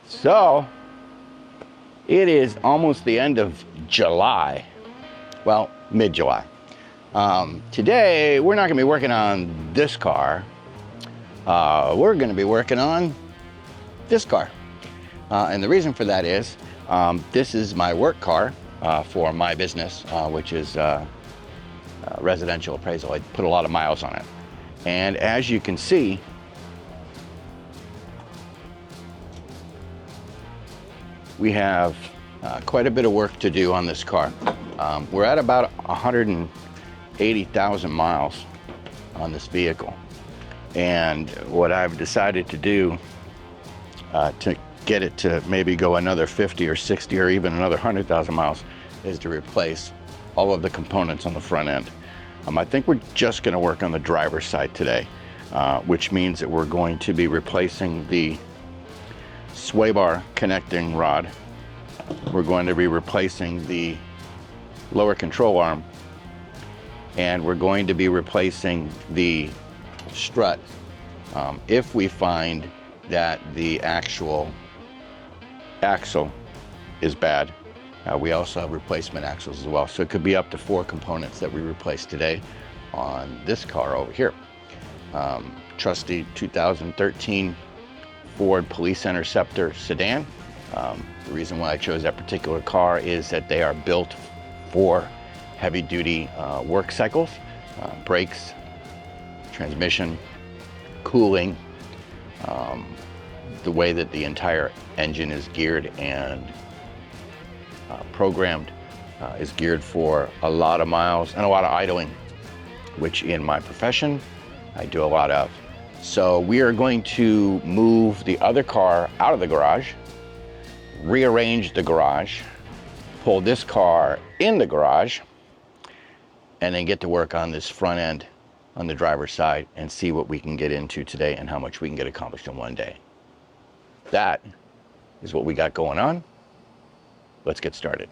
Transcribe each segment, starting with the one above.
So it is almost the end of July. Well, mid-July. Today we're not going to be working on this car. We're going to be working on this car. And the reason for that is this is my work car for my business, which is residential appraisal. I put a lot of miles on it. And as you can see, we have quite a bit of work to do on this car. We're at about 180,000 miles on this vehicle. And what I've decided to do to get it to maybe go another 50 or 60 or even another 100,000 miles is to replace all of the components on the front end. I think we're just going to work on the driver's side today, which means that we're going to be replacing the sway bar connecting rod. We're going to be replacing the lower control arm, and we're going to be replacing the strut if we find that the actual axle is bad. We also have replacement axles as well, so it could be up to 4 components that we replace today on this car over here. Trusty 2013 Ford Police Interceptor sedan. The reason why I chose that particular car is that they are built for heavy-duty work cycles, brakes, transmission, cooling, the way that the entire engine is geared and programmed is geared for a lot of miles and a lot of idling, which in my profession I do a lot of. So we are going to move the other car out of the garage, rearrange the garage, pull this car in the garage, and then get to work on this front end on the driver's side and see what we can get into today and how much we can get accomplished in one day. That is what we got going on. Let's get started.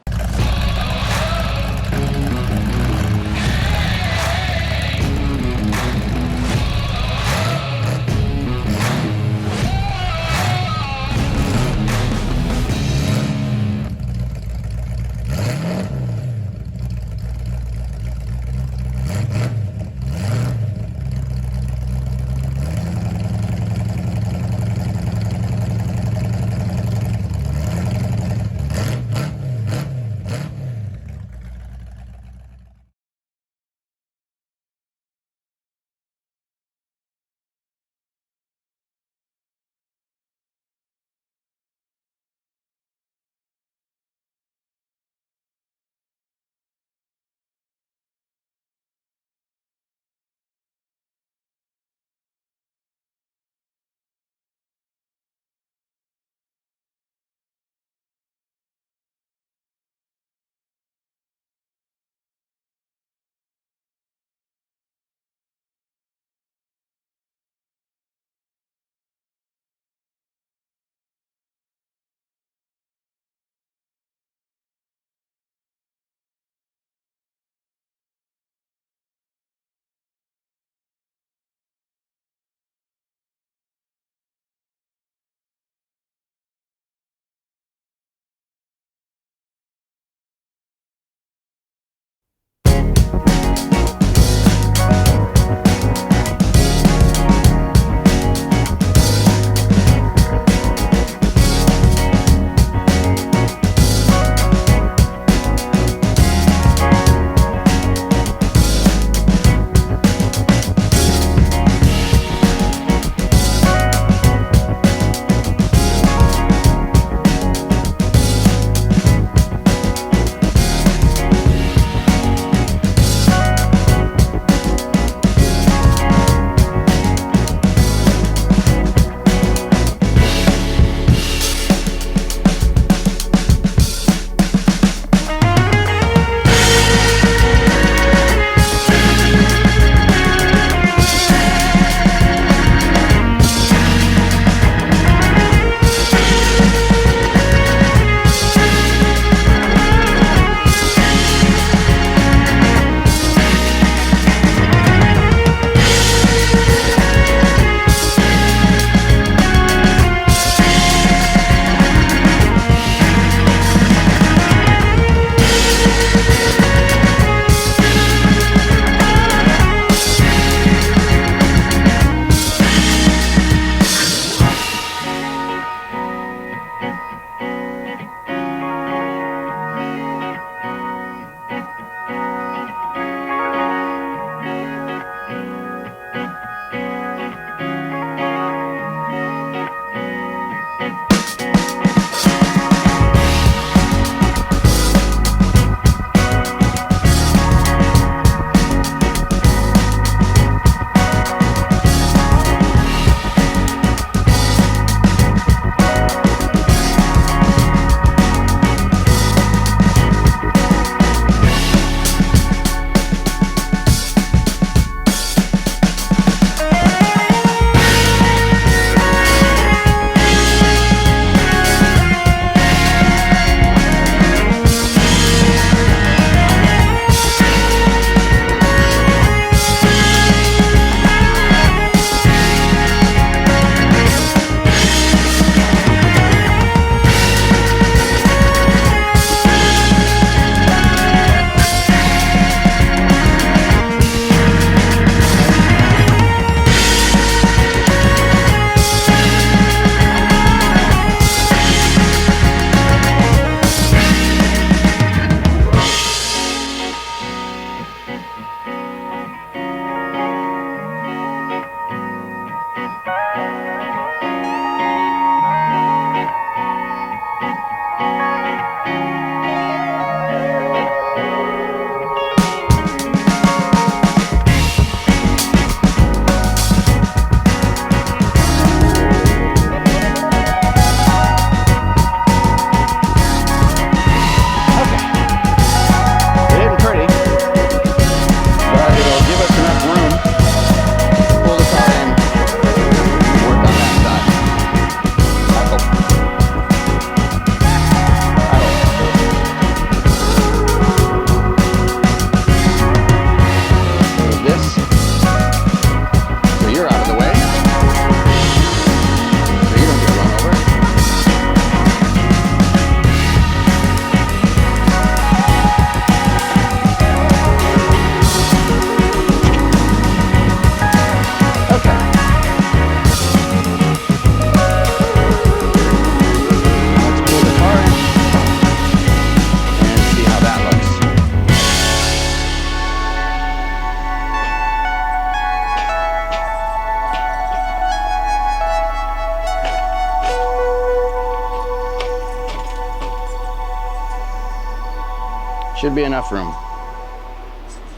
Should be enough room.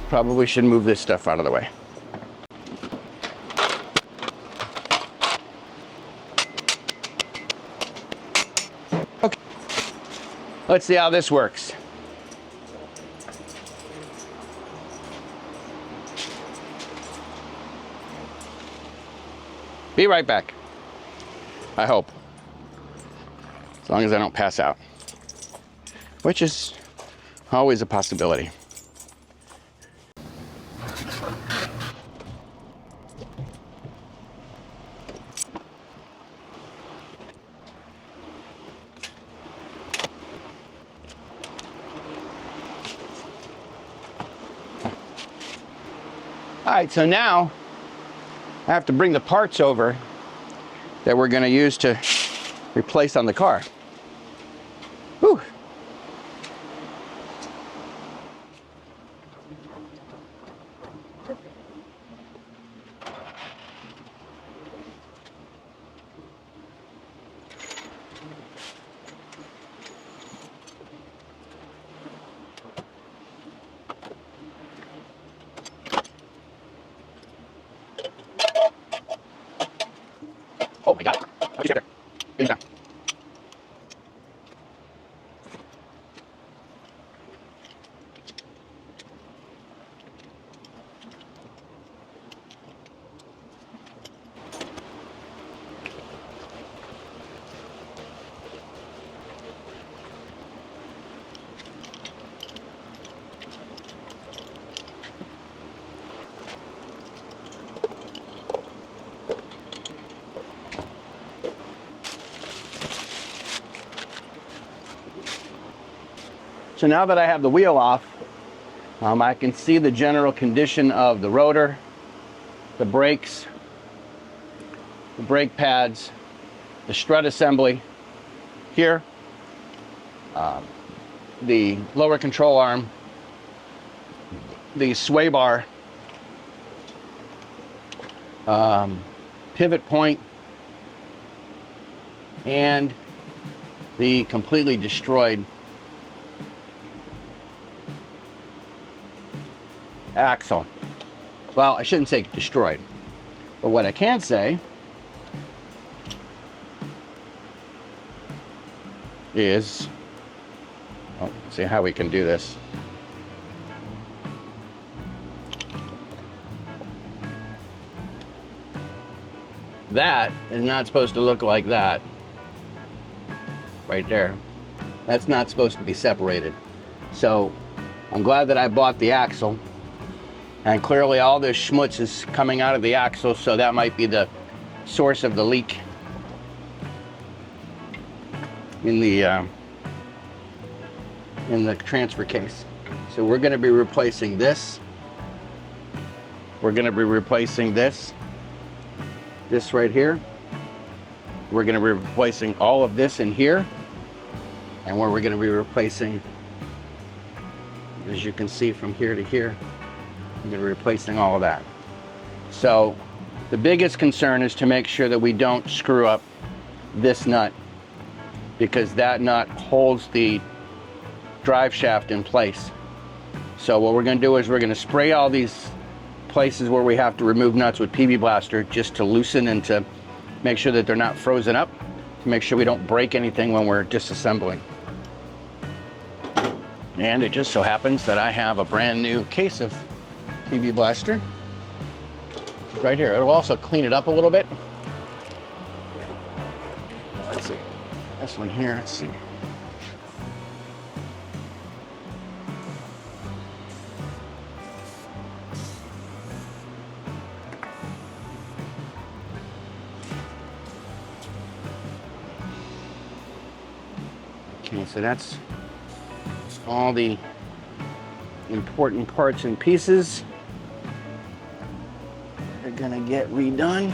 Probably should move this stuff out of the way. Okay, let's see how this works. Be right back. I hope. As long as I don't pass out. Which is always a possibility. All right, so now I have to bring the parts over that we're going to use to replace on the car. Whew. Oh my God. How did you get there? Get down. So now that I have the wheel off, I can see the general condition of the rotor, the brakes, the brake pads, the strut assembly here, the lower control arm, the sway bar, pivot point, and the completely destroyed axle. Well, I shouldn't say destroyed, but what I can say is, let's see how we can do this. That is not supposed to look like that right there. That's not supposed to be separated. So I'm glad that I bought the axle, and clearly all this schmutz is coming out of the axle, so that might be the source of the leak in the transfer case. So we're going to be replacing this. We're going to be replacing this right here. We're going to be replacing all of this in here, and where we're going to be replacing, as you can see, from here to here. I'm going to be replacing all of that. So the biggest concern is to make sure that we don't screw up this nut, because that nut holds the drive shaft in place. So what we're going to do is we're going to spray all these places where we have to remove nuts with PB Blaster, just to loosen and to make sure that they're not frozen up, to make sure we don't break anything when we're disassembling. And it just so happens that I have a brand new case of PB Blaster right here. It'll also clean it up a little bit. Let's see, this one here, let's see. Okay, so that's all the important parts and pieces are gonna get redone.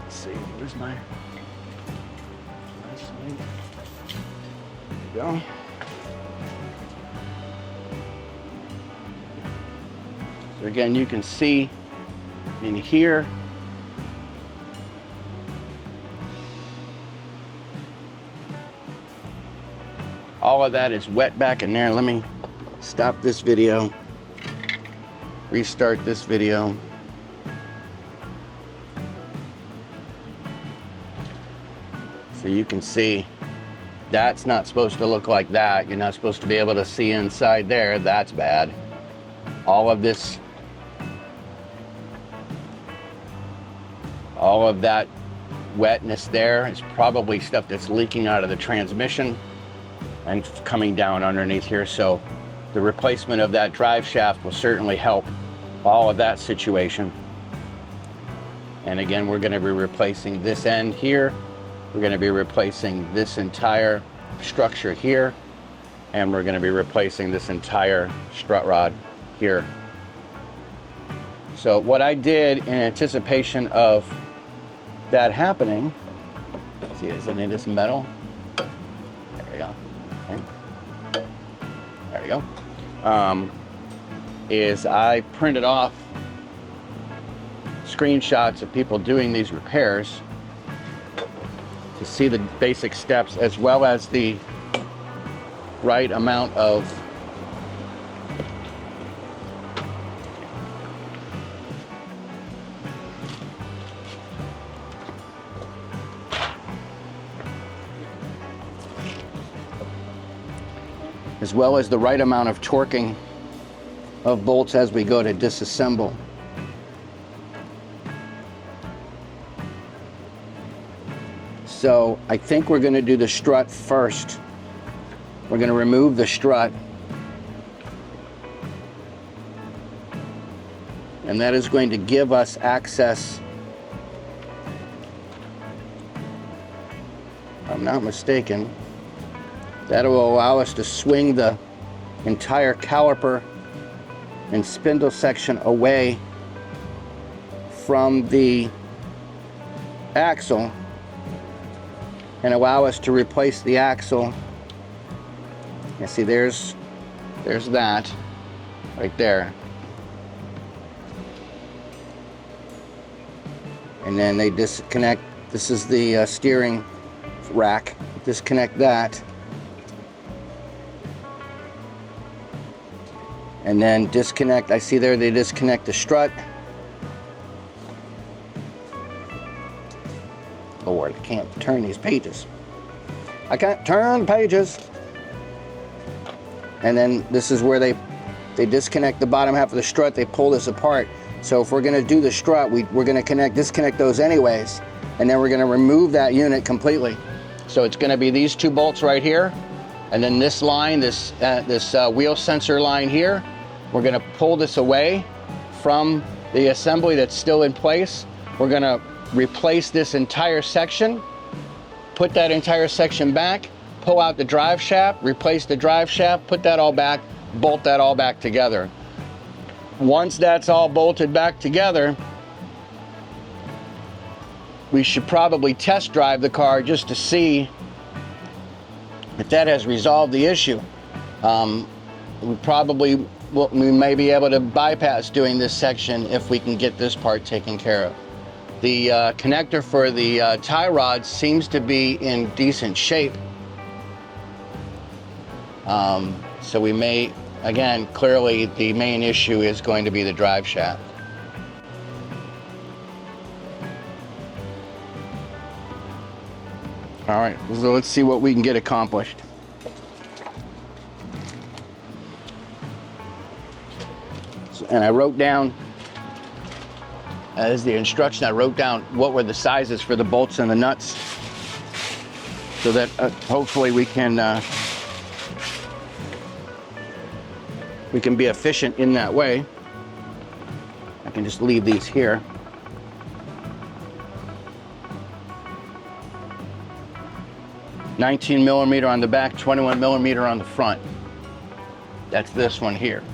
Let's see, where's my Go. So again, you can see in here all of that is wet back in there. Let me stop this video, restart this video. So you can see that's not supposed to look like that. You're not supposed to be able to see inside there. That's bad. All of this, all of that wetness there is probably stuff that's leaking out of the transmission and coming down underneath here. So the replacement of that drive shaft will certainly help all of that situation. And again, we're going to be replacing this end here. We're going to be replacing this entire structure here, and we're going to be replacing this entire strut rod here. So what I did in anticipation of that happening, see, isn't it this metal? There we go. Okay. There we go. Is I printed off screenshots of people doing these repairs to see the basic steps, as well as the right amount of torquing of bolts as we go to disassemble. So I think we're going to do the strut first. We're going to remove the strut, and that is going to give us access, if I'm not mistaken, that will allow us to swing the entire caliper and spindle section away from the axle and allow us to replace the axle. You see, there's that right there. And then they disconnect. This is the steering rack. Disconnect that. And then disconnect, I see there they disconnect the strut. Lord, I can't turn these pages. I can't turn pages. And then this is where they disconnect the bottom half of the strut. They pull this apart. So if we're going to do the strut, we're going to disconnect those anyways. And then we're going to remove that unit completely. So it's going to be these two bolts right here. And then this line, this wheel sensor line here. We're going to pull this away from the assembly that's still in place. We're going to replace this entire section, put that entire section back, pull out the drive shaft, replace the drive shaft, put that all back, bolt that all back together. Once that's all bolted back together, we should probably test drive the car just to see if that has resolved the issue. We may be able to bypass doing this section if we can get this part taken care of. The connector for the tie rod seems to be in decent shape. So we may, again, clearly the main issue is going to be the drive shaft. All right, so let's see what we can get accomplished. And I wrote down, as the instruction, I wrote down what were the sizes for the bolts and the nuts, so that hopefully we can be efficient in that way. I can just leave these here. $19mm on the back, 21mm on the front. That's this one here.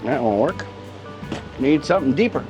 That won't work. Need something deeper.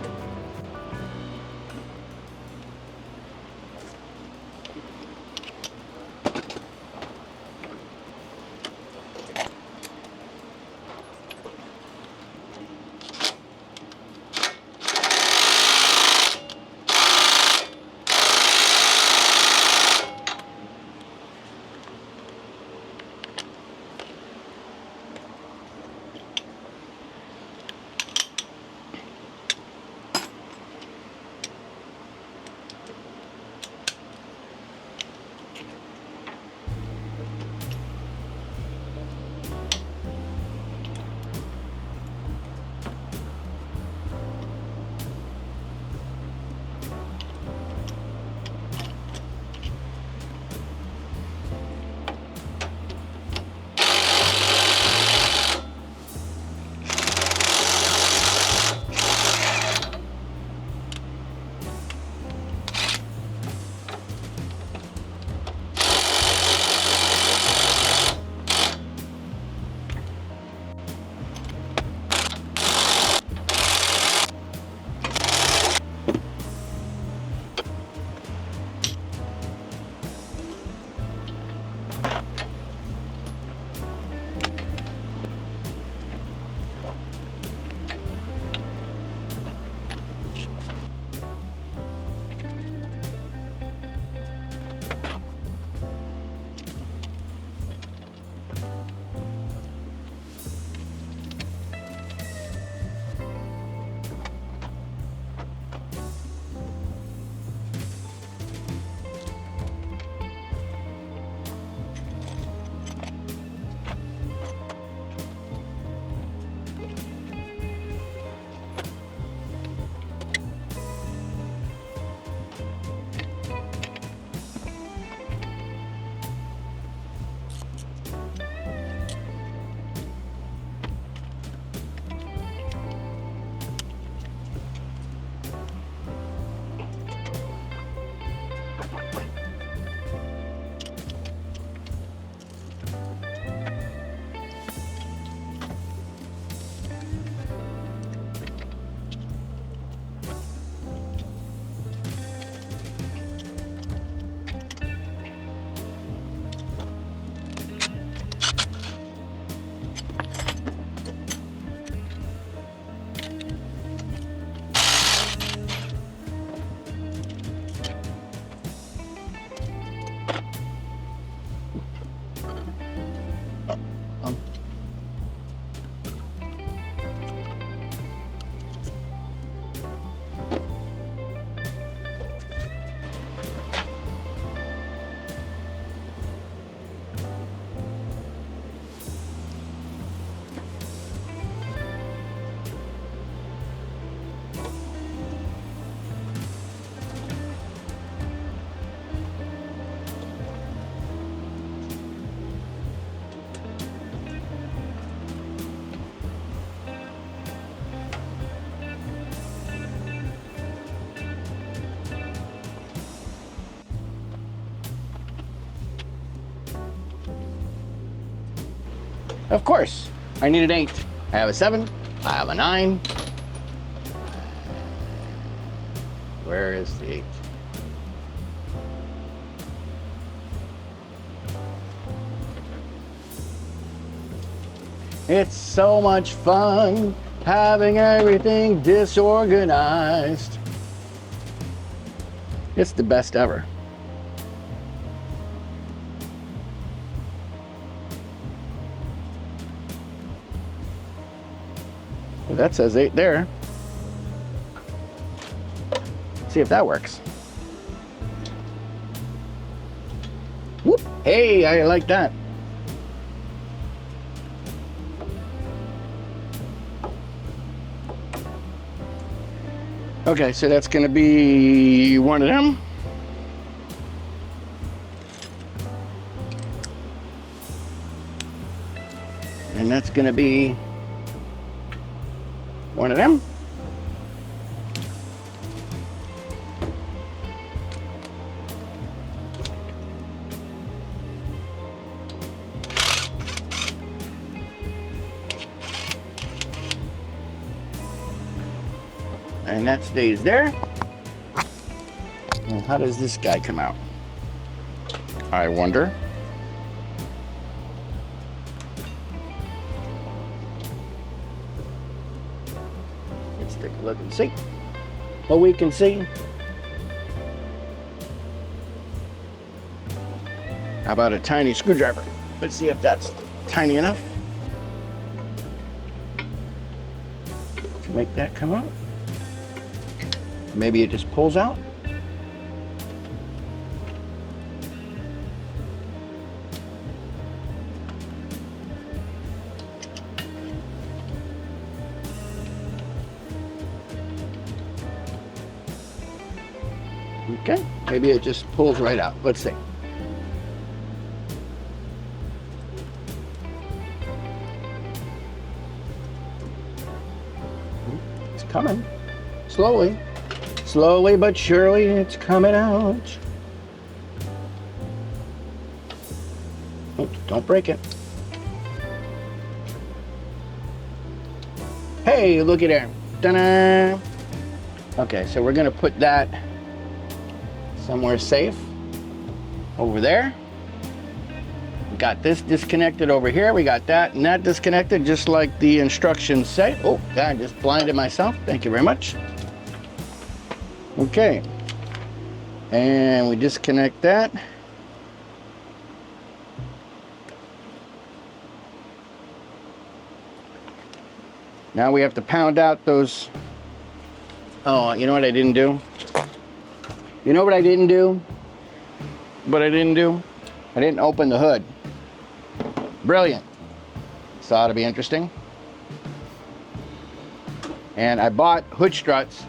Of course, I need an 8. I have a 7. I have a 9. Where is the 8? It's so much fun having everything disorganized. It's the best ever. Well, that says 8 there. See if that works. Whoop. Hey, I like that. Okay, so that's going to be one of them. And that's going to be one of them. And that stays there. And how does this guy come out? I wonder. Let's take a look and see what we can see. How about a tiny screwdriver? Let's see if that's tiny enough to make that come out. Maybe it just pulls out. Okay, maybe it just pulls right out. Let's see. It's coming. Slowly. Slowly but surely it's coming out. Oh, don't break it. Hey, look at there. Ta-da! Okay, so we're gonna put that somewhere safe over there. We got this disconnected over here. We got that and that disconnected just like the instructions say. Oh, I just blinded myself. Thank you very much. Okay. And we disconnect that. Now we have to pound out those. Oh, you know what I didn't do? You know what I didn't do? What I didn't do? I didn't open the hood. Brilliant. This ought to be interesting. And I bought hood struts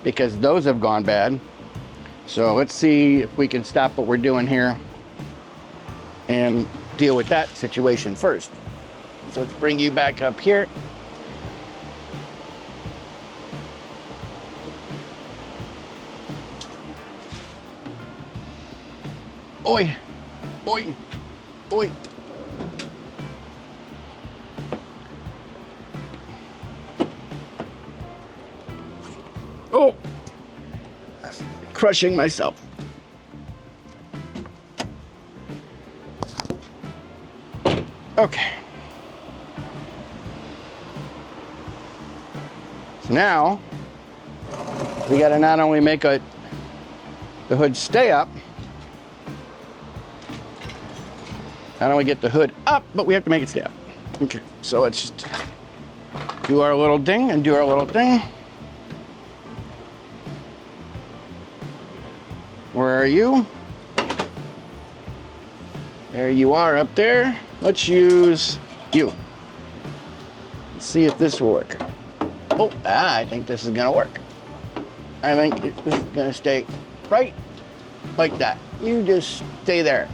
because those have gone bad. So let's see if we can stop what we're doing here and deal with that situation first. So let's bring you back up here. Oi, oi, oi. Oh, crushing myself. Okay. So now we got to not only make the hood stay up, not only get the hood up, but we have to make it stay up. Okay, so let's just do our little ding and do our little thing. Where are you? There you are up there. Let's use you. Let's see if this will work. Oh, I think this is gonna work. I think this is gonna stay right like that. You just stay there.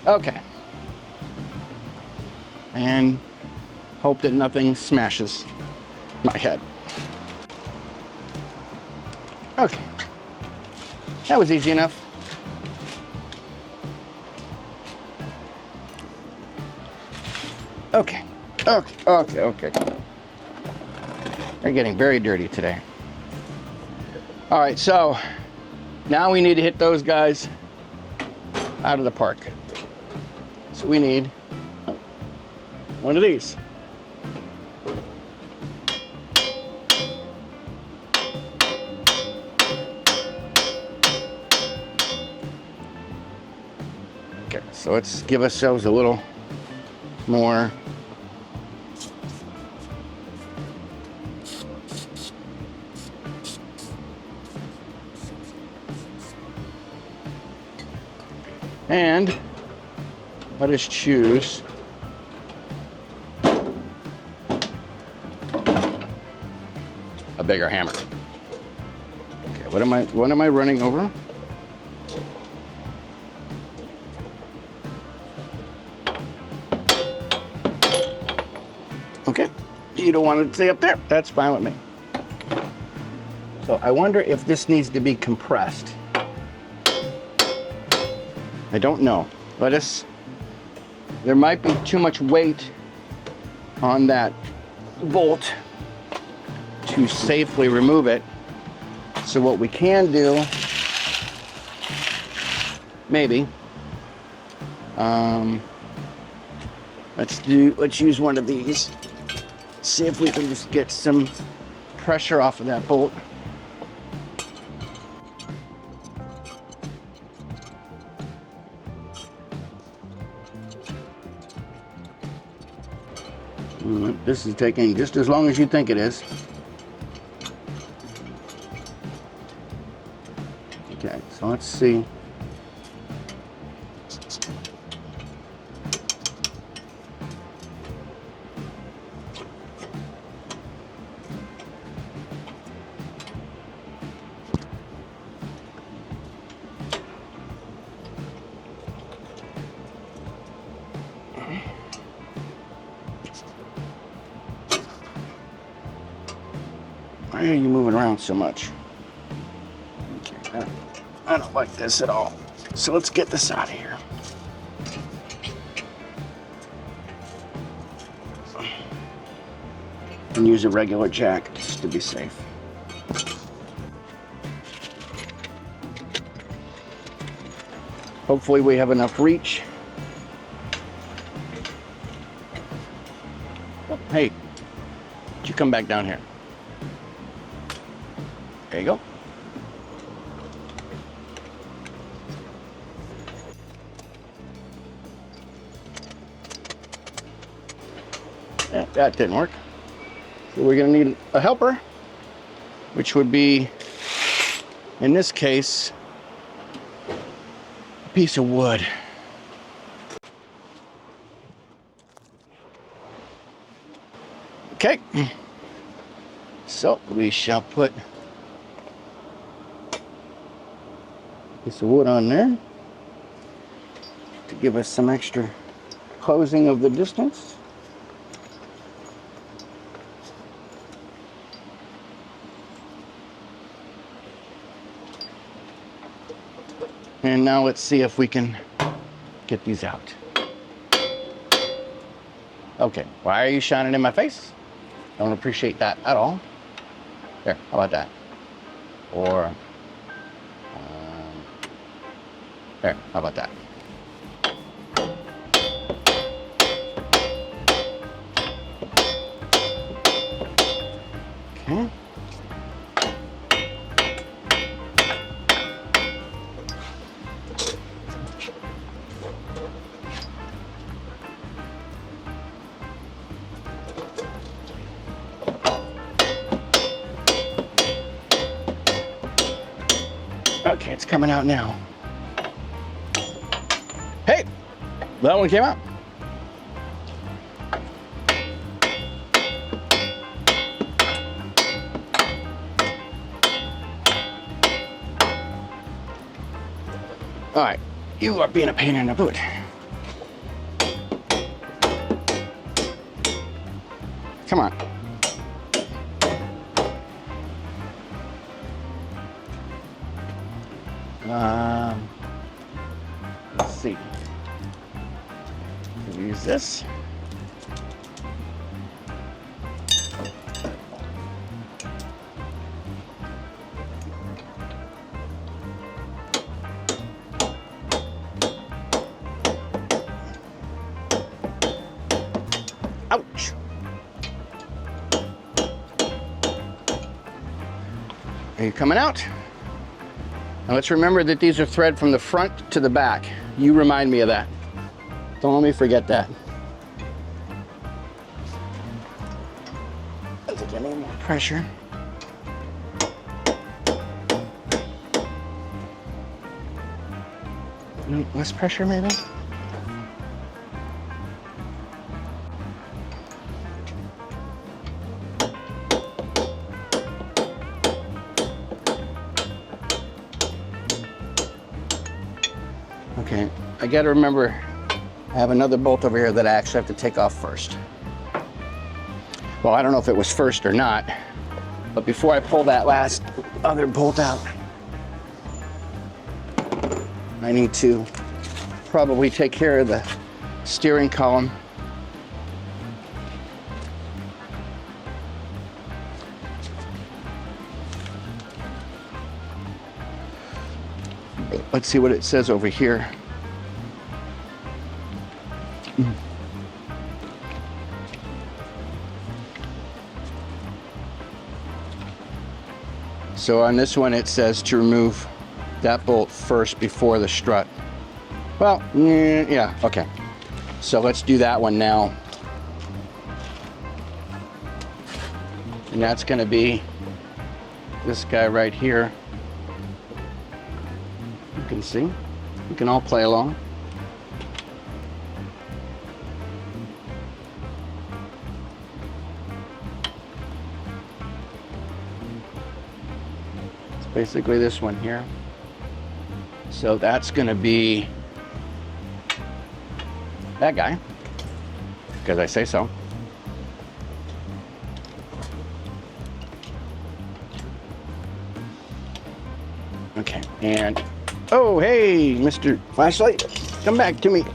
Okay. And hope that nothing smashes my head. Okay. That was easy enough. Okay. Okay. They're getting very dirty today. All right, so now we need to hit those guys out of the park. So we need one of these. Okay, so let's give ourselves a little more. And let us choose a bigger hammer. Okay, what am I running over? Okay, you don't want it to stay up there. That's fine with me. So I wonder if this needs to be compressed. I don't know. There might be too much weight on that bolt to safely remove it. So what we can do, maybe, let's use one of these. See if we can just get some pressure off of that bolt. This is taking just as long as you think it is. Okay, so let's see. Why are you moving around so much? Okay, I don't like this at all. So let's get this out of here. And use a regular jack just to be safe. Hopefully we have enough reach. Oh, hey, you come back down here. There you go. Yeah, that didn't work. So we're going to need a helper, which would be, in this case, a piece of wood. Okay. So we shall put piece of wood on there to give us some extra closing of the distance. And now let's see if we can get these out. Okay, why are you shining in my face? Don't appreciate that at all. There, how about that? Or there, how about that? Okay. Okay, it's coming out now. Hey, that one came out. All right, you are being a pain in the boot. Come on. Let's see. Use this. Ouch. Are you coming out? Now let's remember that these are thread from the front to the back. You remind me of that. Don't let me forget that. Does it get any more pressure? Less pressure maybe? Okay, I gotta remember I have another bolt over here that I actually have to take off first. Well, I don't know if it was first or not, but before I pull that last other bolt out, I need to probably take care of the steering column. Let's see what it says over here. So on this one it says to remove that bolt first before the strut. Well, yeah, okay. So let's do that one now. And that's going to be this guy right here. You can see. You can all play along. It's basically this one here. So that's going to be that guy, because I say so. Okay, and oh, hey, Mr. Flashlight, come back to me.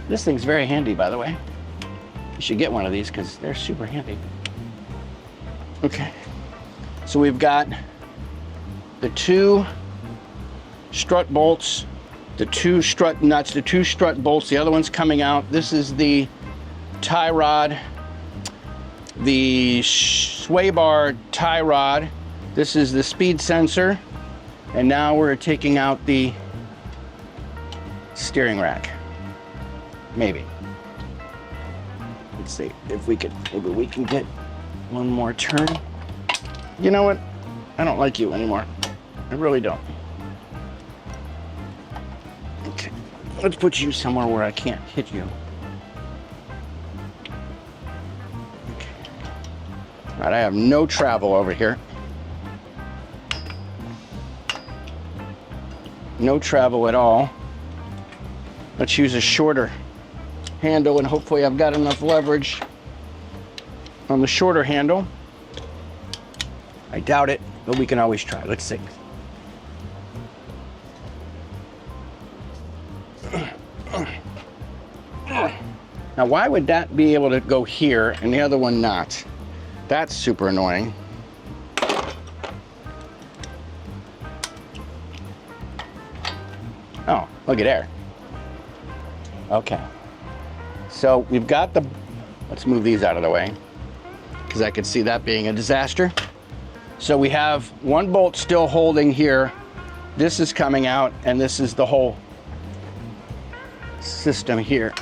This thing's very handy, by the way. You should get one of these because they're super handy. Okay, so we've got the 2 strut bolts, the 2 strut nuts, the 2 strut bolts, the other one's coming out. This is the tie rod, the sway bar tie rod. This is the speed sensor. And now we're taking out the steering rack. Maybe. Let's see if we can, maybe we can get one more turn. You know what? I don't like you anymore. I really don't. Okay, let's put you somewhere where I can't hit you. Okay. All right, I have no travel over here. No travel at all. Let's use a shorter handle and hopefully I've got enough leverage on the shorter handle. I doubt it, but we can always try. Let's see. Now, why would that be able to go here and the other one not? That's super annoying. Oh, look at there. Okay. So we've got the, let's move these out of the way because I could see that being a disaster. So we have one bolt still holding here. This is coming out and this is the whole system here.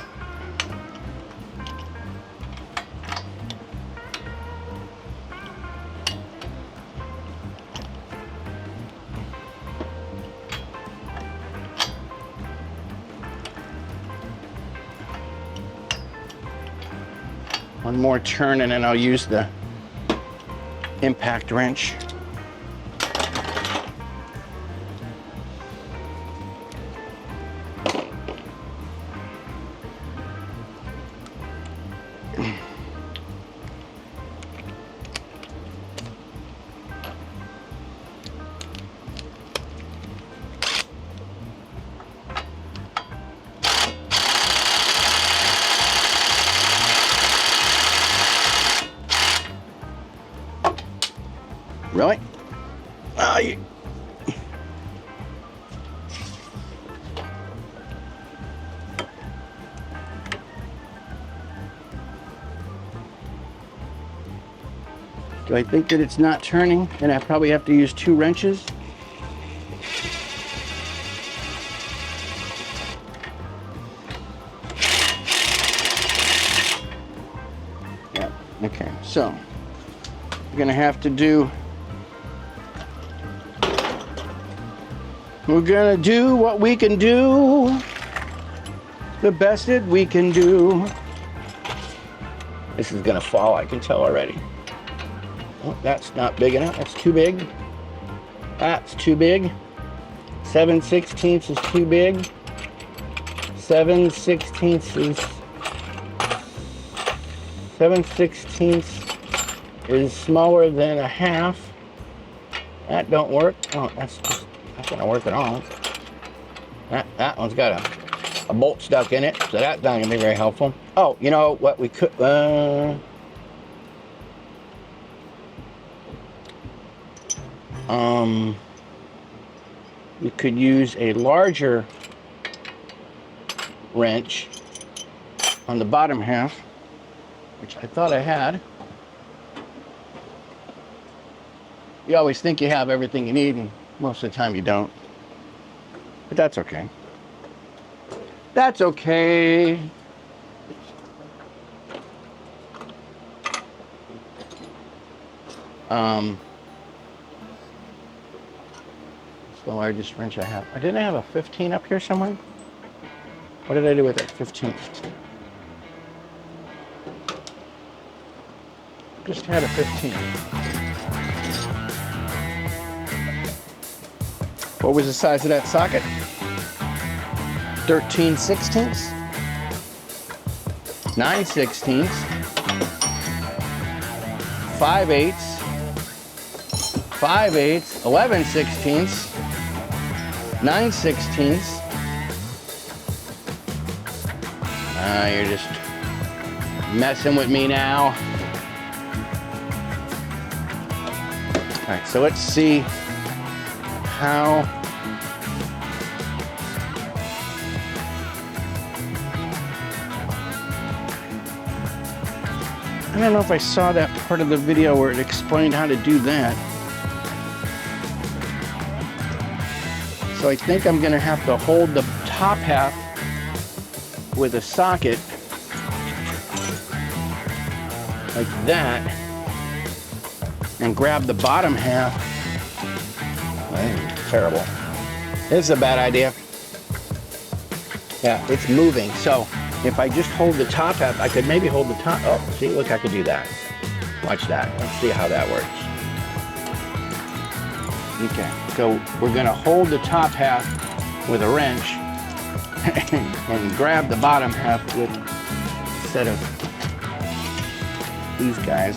One more turn and then I'll use the impact wrench. Really? Do I think that it's not turning? And I probably have to use 2 wrenches. Yeah, okay, so we're gonna have to do, we're gonna do what we can do, the best that we can do. This is gonna fall, I can tell already. Oh, that's not big enough. That's too big. That's too big. 7/16 is too big. 7/16 is 7/16 is smaller than a half. That don't work. Oh, that's not gonna work at all. That one's got a bolt stuck in it, so that's not gonna be very helpful. Oh, you know what we could. you could use a larger wrench on the bottom half, which I thought I had. You always think you have everything you need, and most of the time you don't. But that's okay. That's okay. It's the largest wrench I have. Didn't I have a 15 up here somewhere? What did I do with that 15? Just had a 15. What was the size of that socket? 13/16, 9/16, 5/8, 5/8, 11/16, 9/16. You're just messing with me now. All right, so let's see how I don't know if I saw that part of the video where it explained how to do that. So I think I'm going to have to hold the top half with a socket like that and grab the bottom half. Terrible. This is a bad idea. Yeah, it's moving. So if I just hold the top half, I could maybe hold the top. Oh, see, look, I could do that. Watch that. Let's see how that works. Okay, so we're gonna hold the top half with a wrench and grab the bottom half with a set of these guys.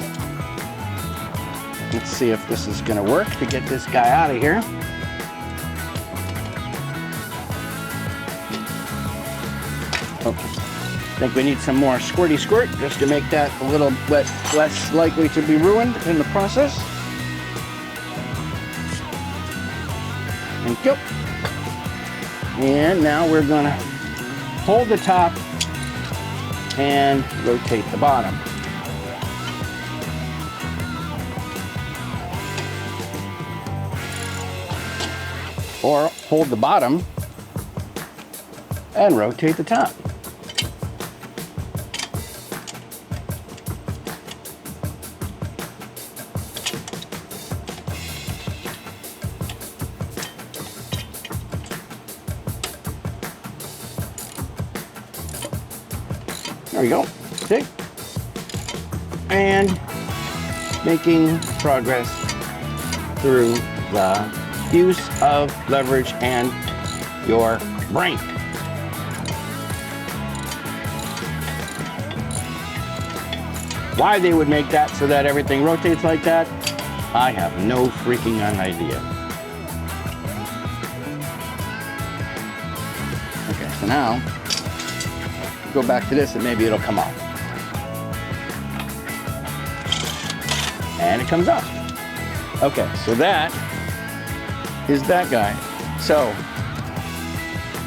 Let's see if this is gonna work to get this guy out of here. Okay. I think we need some more squirty squirt just to make that a little bit less likely to be ruined in the process. Thank you. And now we're gonna hold the top and rotate the bottom. Or hold the bottom and rotate the top. There we go. See? And making progress through the use of leverage and your brain. Why they would make that so that everything rotates like that, I have no freaking idea. Okay, so now go back to this and maybe it'll come off. And it comes off. Okay, so that is that guy. So,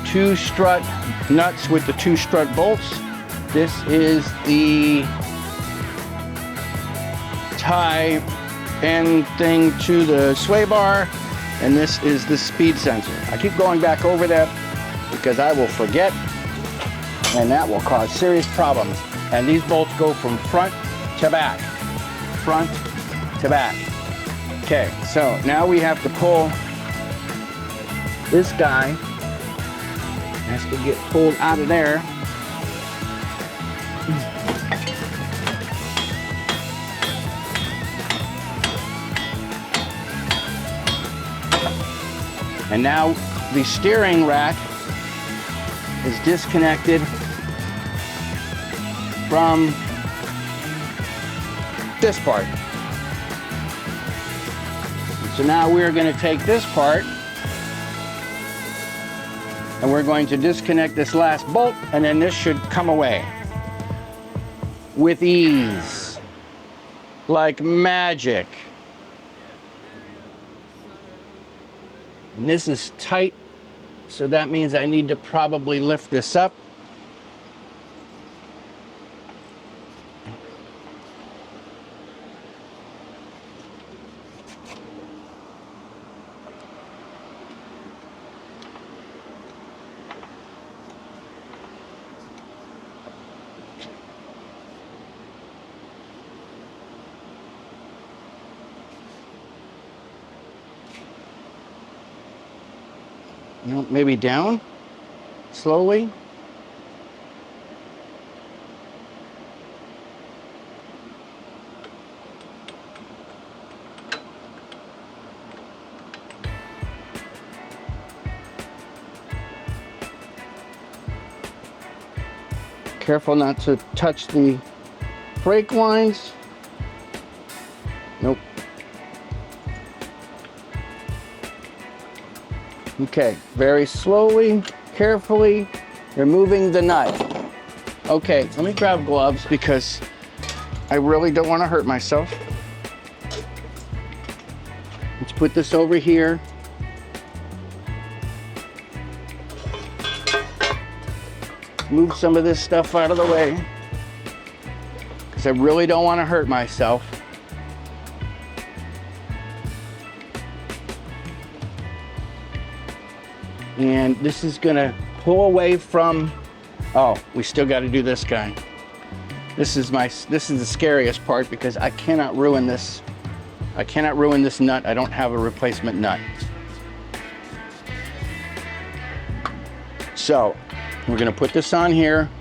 2 strut nuts with the 2 strut bolts. This is the tie end thing to the sway bar, and this is the speed sensor. I keep going back over that because I will forget, and that will cause serious problems. And these bolts go from front to back. Front to back. Okay, so now we have to pull this guy. Has to get pulled out of there. And now the steering rack is disconnected from this part. So now we're going to take this part and we're going to disconnect this last bolt, and then this should come away with ease, like magic. And this is tight, so that means I need to probably lift this up. No, maybe down, slowly. Careful not to touch the brake lines. Nope. Okay, very slowly, carefully, removing the nut. Okay, let me grab gloves because I really don't want to hurt myself. Let's put this over here. Move some of this stuff out of the way because I really don't want to hurt myself. And this is gonna pull away from, oh, we still gotta do this guy. This is the scariest part because I cannot ruin this. I cannot ruin this nut. I don't have a replacement nut. So, we're gonna put this on here.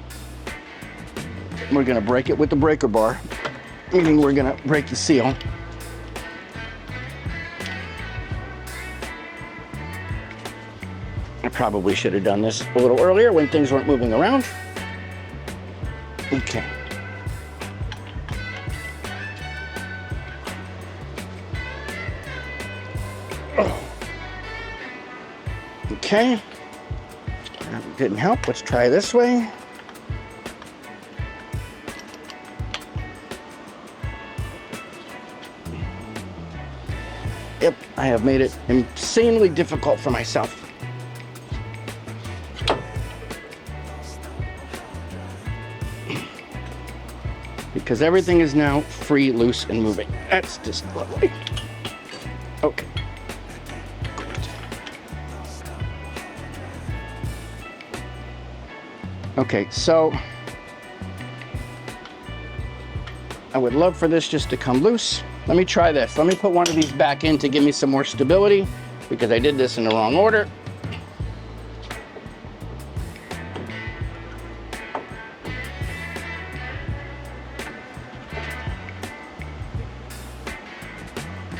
We're gonna break it with the breaker bar, meaning we're gonna break the seal. I probably should have done this a little earlier when things weren't moving around. Okay. Okay. That didn't help. Let's try this way. Yep, I have made it insanely difficult for myself. Because everything is now free, loose, and moving. That's just lovely. Okay. Okay, so I would love for this just to come loose. Let me try this. Let me put one of these back in to give me some more stability because I did this in the wrong order.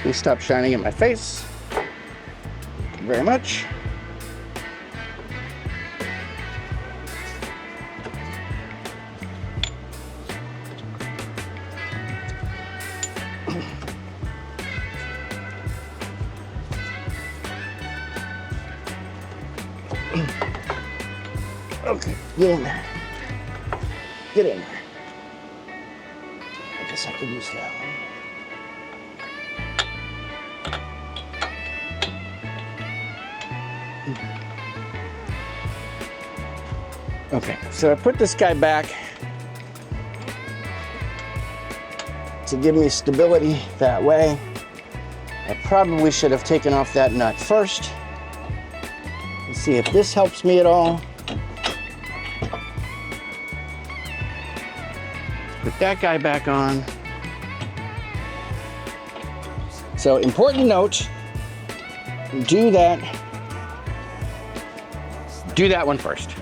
Please stop shining in my face. Thank you very much. Okay, get in there. Get in there. I guess I could use that one. Okay, so I put this guy back to give me stability that way. I probably should have taken off that nut first. Let's see if this helps me at all. Put that guy back on. So, important note, do that one first.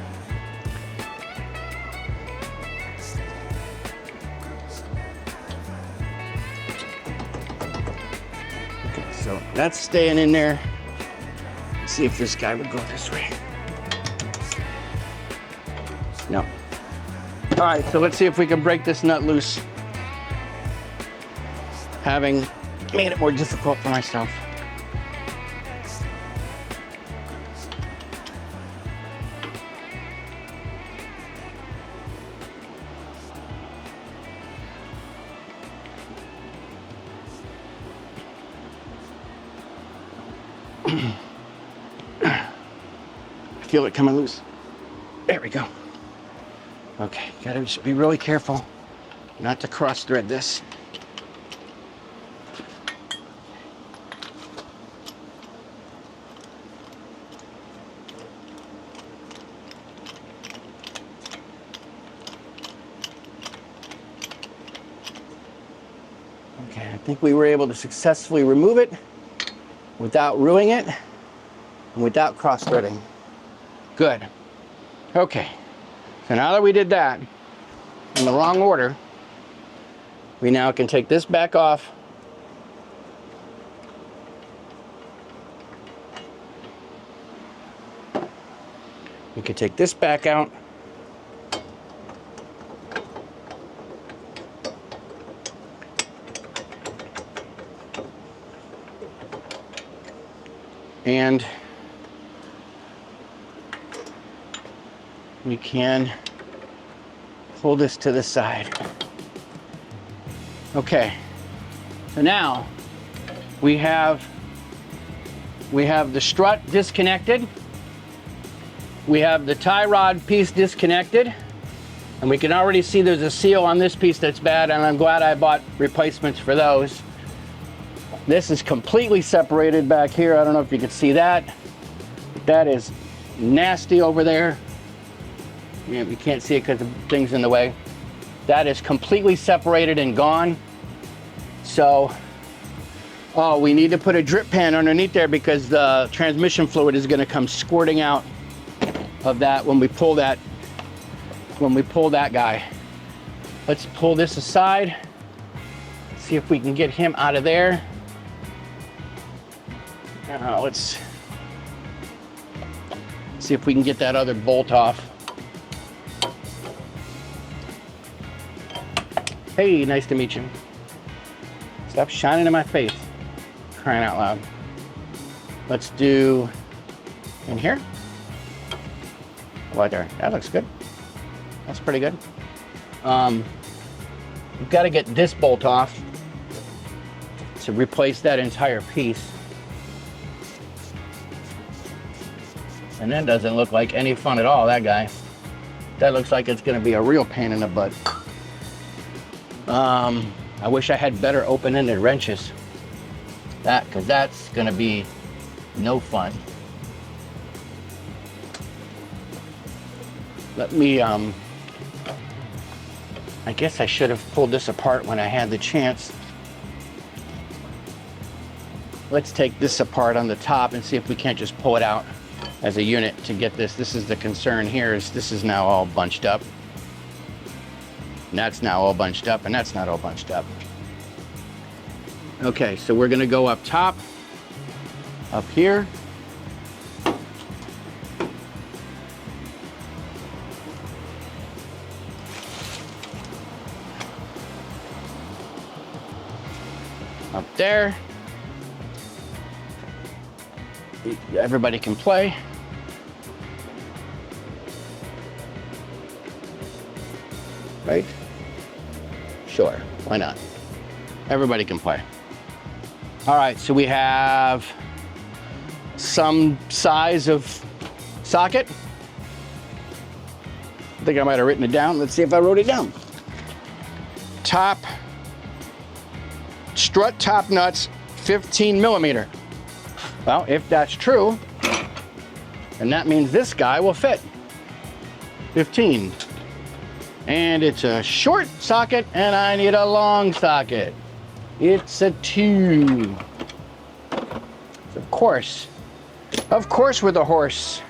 Okay, so that's staying in there. Let's see if this guy would go this way. No. All right, so let's see if we can break this nut loose, having made it more difficult for myself. feel it coming loose. There we go. Okay, gotta just be really careful not to cross thread this. Okay, I think we were able to successfully remove it without ruining it and without cross threading. Good. Okay, so now that we did that in the wrong order, we now can take this back off. We can take this back out. And we can pull this to the side. Okay, so now we have the strut disconnected. We have the tie rod piece disconnected, and we can already see there's a seal on this piece that's bad, and I'm glad I bought replacements for those. This is completely separated back here. I don't know if you can see that. That is nasty over there. Yeah, you can't see it because the thing's in the way. That is completely separated and gone. So, oh, we need to put a drip pan underneath there because the transmission fluid is going to come squirting out of that when we pull that guy. Let's pull this aside. See if we can get him out of there. Let's see if we can get that other bolt off. Hey, nice to meet you. Stop shining in my face. Crying out loud. Let's do in here. Right there. That looks good. That's pretty good. We've got to get this bolt off to replace that entire piece. And that doesn't look like any fun at all, that guy. That looks like it's going to be a real pain in the butt. I wish I had better open-ended wrenches. Because that's going to be no fun. Let me, I guess I should have pulled this apart when I had the chance. Let's take this apart on the top and see if we can't just pull it out as a unit to get this. This is the concern here, is this is now all bunched up. And that's now all bunched up, and that's not all bunched up. Okay, so we're gonna go up top, up here. Up there. Everybody can play. Right? Sure, why not? Everybody can play. All right, so we have some size of socket. I think I might have written it down. Let's see if I wrote it down. Top, strut top nuts, 15 millimeter. Well, if that's true, then that means this guy will fit 15. And it's a short socket, and I need a long socket. It's a 2. Of course with a horse.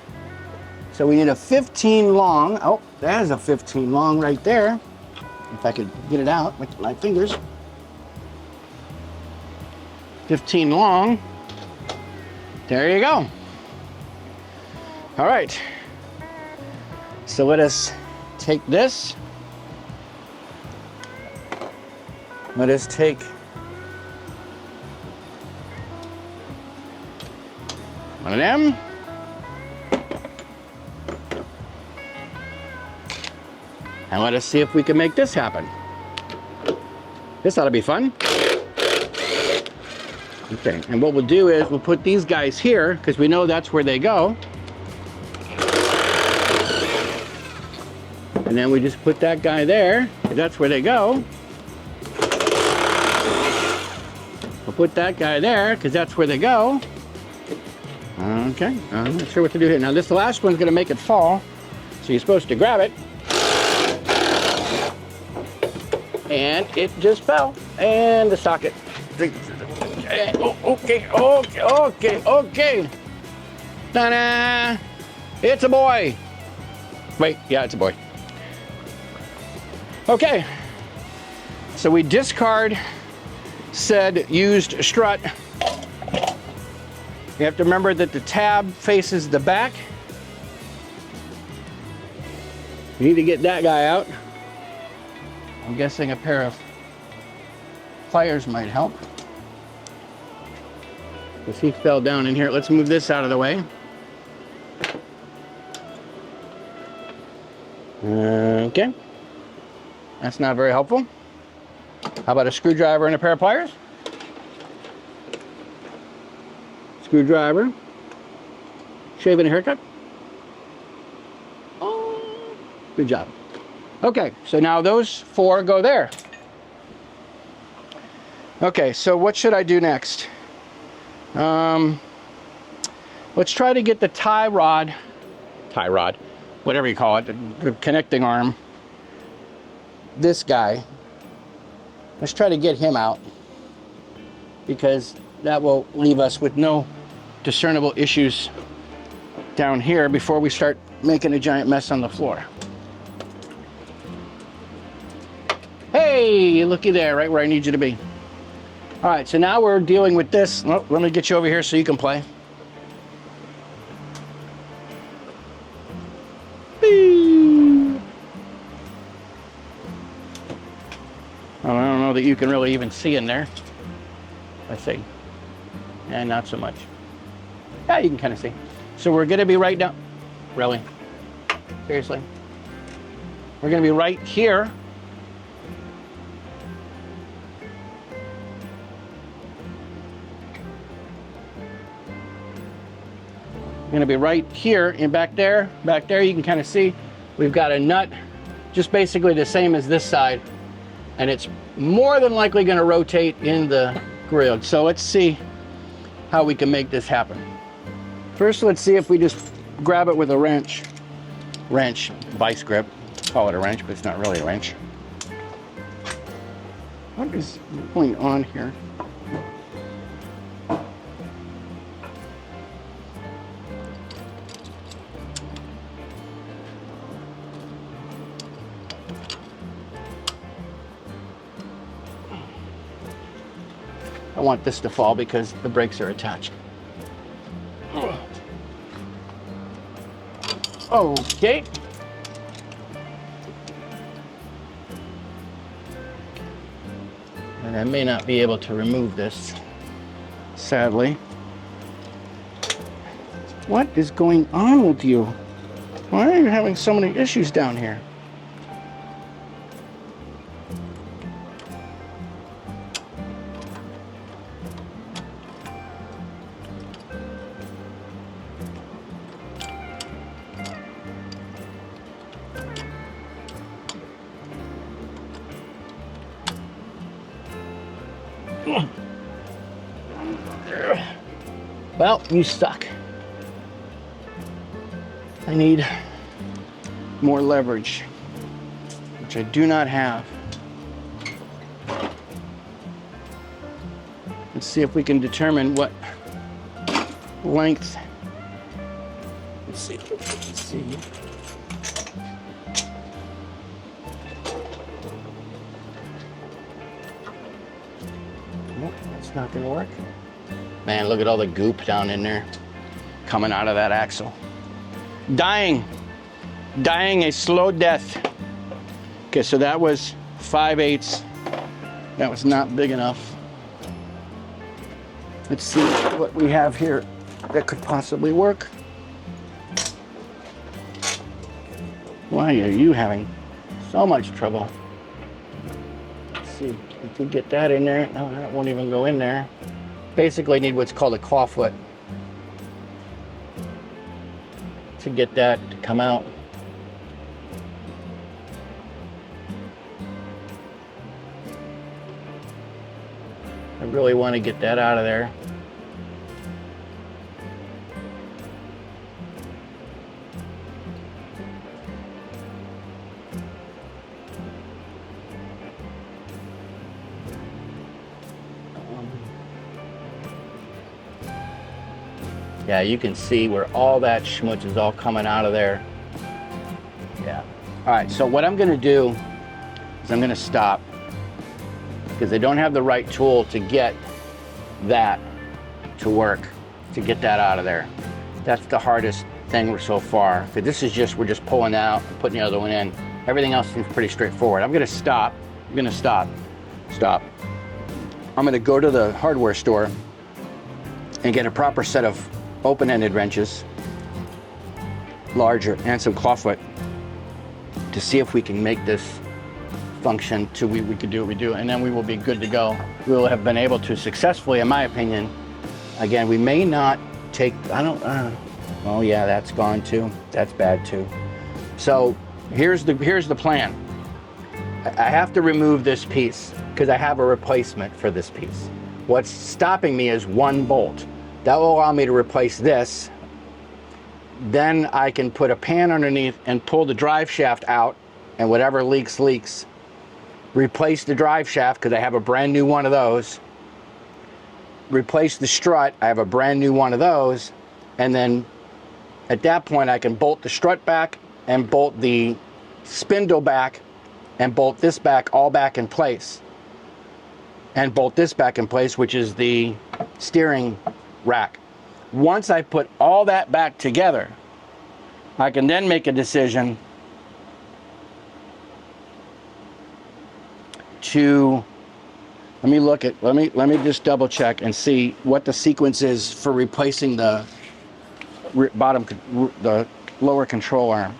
So we need a 15 long. Oh, there's a 15 long right there. If I could get it out with my fingers. 15 long. There you go. All right. So let us take this. Let us take one of them. And let us see if we can make this happen. This ought to be fun. Okay, and what we'll do is we'll put these guys here because we know that's where they go. And then we just put that guy there. That's where they go. We'll put that guy there because that's where they go. Okay, I'm not sure what to do here. Now this last one's going to make it fall. So you're supposed to grab it. And it just fell. And the socket. Okay. Ta-da! It's a boy. Wait, yeah, it's a boy. Okay. So we discard said used strut. You have to remember that the tab faces the back. You need to get that guy out. I'm guessing a pair of pliers might help. Because he fell down in here. Let's move this out of the way. Okay. That's not very helpful. How about a screwdriver and a pair of pliers? Screwdriver. Shave and a haircut. Oh, good job. Okay, so now those four go there. Okay, so what should I do next? Let's try to get the tie rod, whatever you call it, the connecting arm. This guy. Let's try to get him out because that will leave us with no discernible issues down here before we start making a giant mess on the floor. Hey, looky there, right where I need you to be. All right, so now we're dealing with this. Oh, let me get you over here so you can play. I don't know that you can really even see in there. Let's see. And not so much. Yeah, you can kind of see. So we're going to be right down. Really? Seriously? We're going to be right here. We're going to be right here and back there. Back there you can kind of see we've got a nut just basically the same as this side. And it's more than likely going to rotate in the grill. So let's see how we can make this happen. First, let's see if we just grab it with a wrench. Wrench, vice grip. Call it a wrench, but it's not really a wrench. What is going on here? I want this to fall because the brakes are attached. Okay. And I may not be able to remove this, sadly. What is going on with you? Why are you having so many issues down here? Well, you suck. I need more leverage, which I do not have. Let's see if we can determine what length. Let's see. Nope, that's not gonna work. Man, look at all the goop down in there coming out of that axle. Dying a slow death. Okay, so that was 5/8. That was not big enough. Let's see what we have here that could possibly work. Why are you having so much trouble? Let's see, we can get that in there. No, that won't even go in there. Basically need what's called a clawfoot to get that to come out. really want to get that out of there. Yeah, you can see where all that schmutz is all coming out of there. Yeah. All right, so what I'm gonna do is I'm gonna stop because I don't have the right tool to get that to work, to get that out of there. That's the hardest thing so far. But this is just, we're just pulling out and putting the other one in. Everything else seems pretty straightforward. I'm gonna stop, stop. I'm gonna go to the hardware store and get a proper set of open-ended wrenches, larger, and some clawfoot to see if we can make this function to we could do what we do, and then we will be good to go. We will have been able to successfully, in my opinion. Again, we may not take, oh yeah, that's gone too. That's bad too. So here's the plan. I have to remove this piece because I have a replacement for this piece. What's stopping me is one bolt. That will allow me to replace this. Then I can put a pan underneath and pull the drive shaft out, and whatever leaks. Replace the drive shaft because I have a brand new one of those. Replace the strut, I have a brand new one of those. And then at that point I can bolt the strut back and bolt the spindle back and bolt this back all back in place. And bolt this back in place, which is the steering rack. Once I put all that back together, I can then make a decision to, let me just double check and see what the sequence is for replacing the the lower control arm.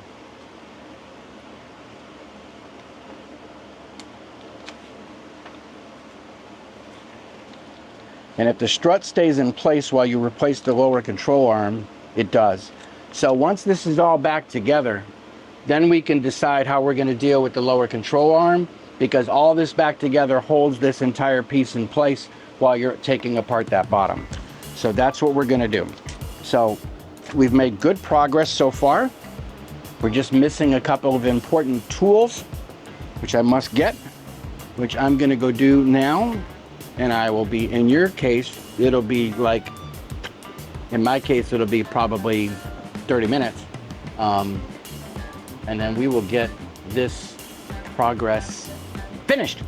And if the strut stays in place while you replace the lower control arm, it does. So once this is all back together, then we can decide how we're going to deal with the lower control arm, because all this back together holds this entire piece in place while you're taking apart that bottom. So that's what we're going to do. So we've made good progress so far. We're just missing a couple of important tools, which I must get, which I'm going to go do now. And I will be, in your case, it'll be like, in my case, it'll be probably 30 minutes. And then we will get this progress finished.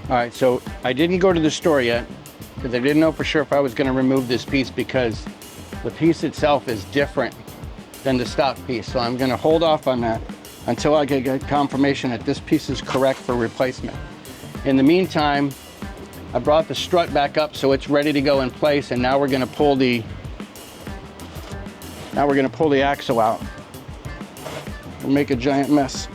All right, so I didn't go to the store yet because I didn't know for sure if I was going to remove this piece because the piece itself is different than the stock piece. So I'm going to hold off on that until I get confirmation that this piece is correct for replacement. In the meantime, I brought the strut back up so it's ready to go in place, and now we're going to pull the axle out. We'll make a giant mess.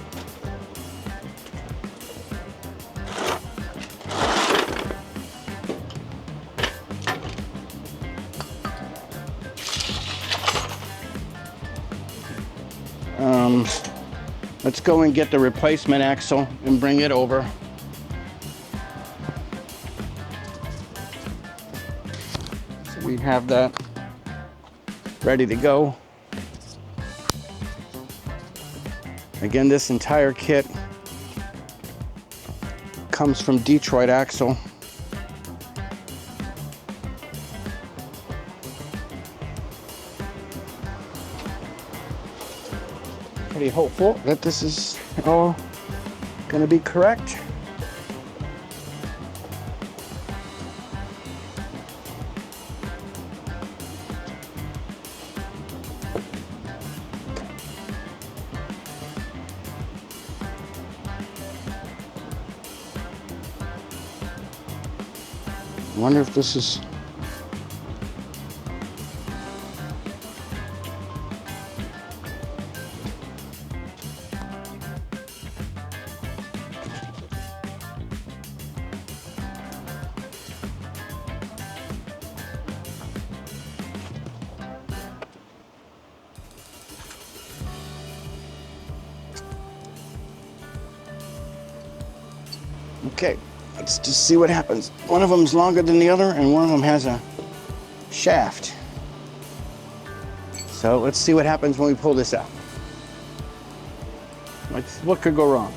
Let's go and get the replacement axle and bring it over. So we have that ready to go. Again, this entire kit comes from Detroit Axle. Pretty hopeful that this is all going to be correct. I wonder if this is... Okay, Let's just see what happens. One of them's longer than the other, and one of them has a shaft. So let's see what happens when we pull this out. What could go wrong?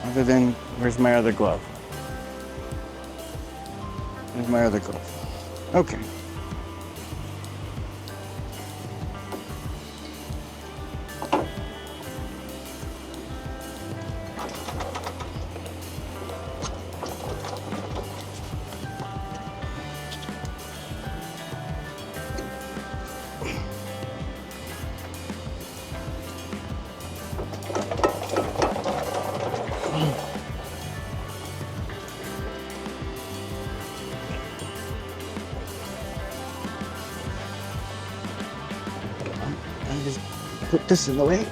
Other than, where's my other glove? Where's my other glove? Okay. Just put this in the way,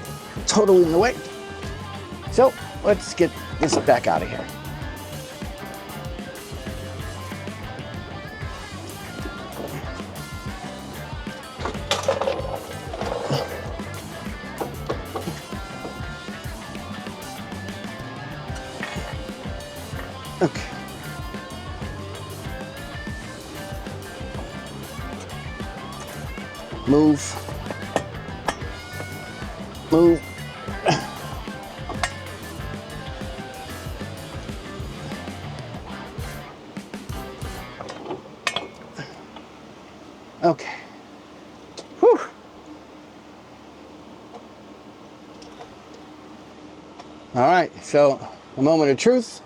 totally in the way. So let's get this back out of here. Okay. Move. Move. Okay. Whew. All right, so a moment of truth.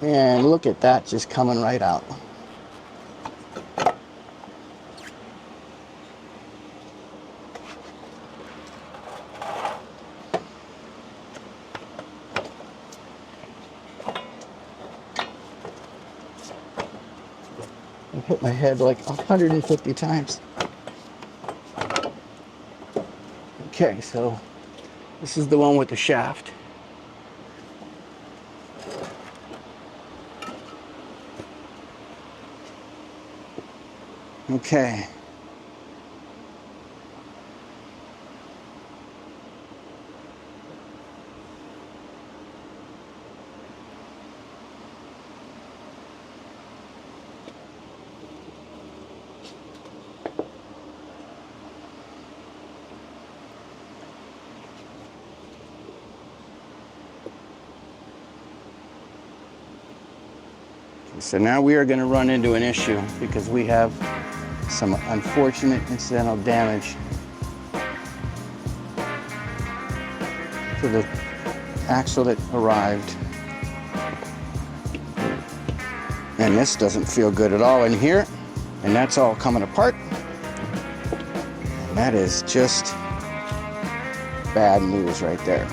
And look at that, just coming right out. I've hit my head like 150 times. Okay, so this is the one with the shaft. Okay. So now we are going to run into an issue because we have some unfortunate incidental damage to the axle that arrived. And this doesn't feel good at all in here. And that's all coming apart. And that is just bad news right there.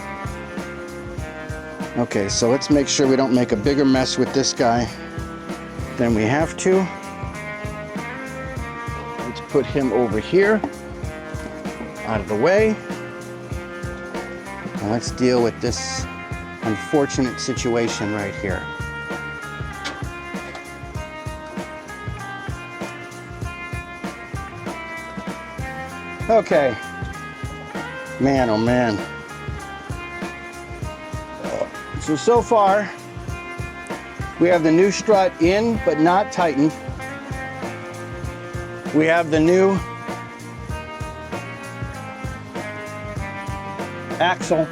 Okay, so let's make sure we don't make a bigger mess with this guy than we have to. Let's put him over here, out of the way. And let's deal with this unfortunate situation right here. Okay. Man, oh man. So far, we have the new strut in, but not tightened. We have the new axle.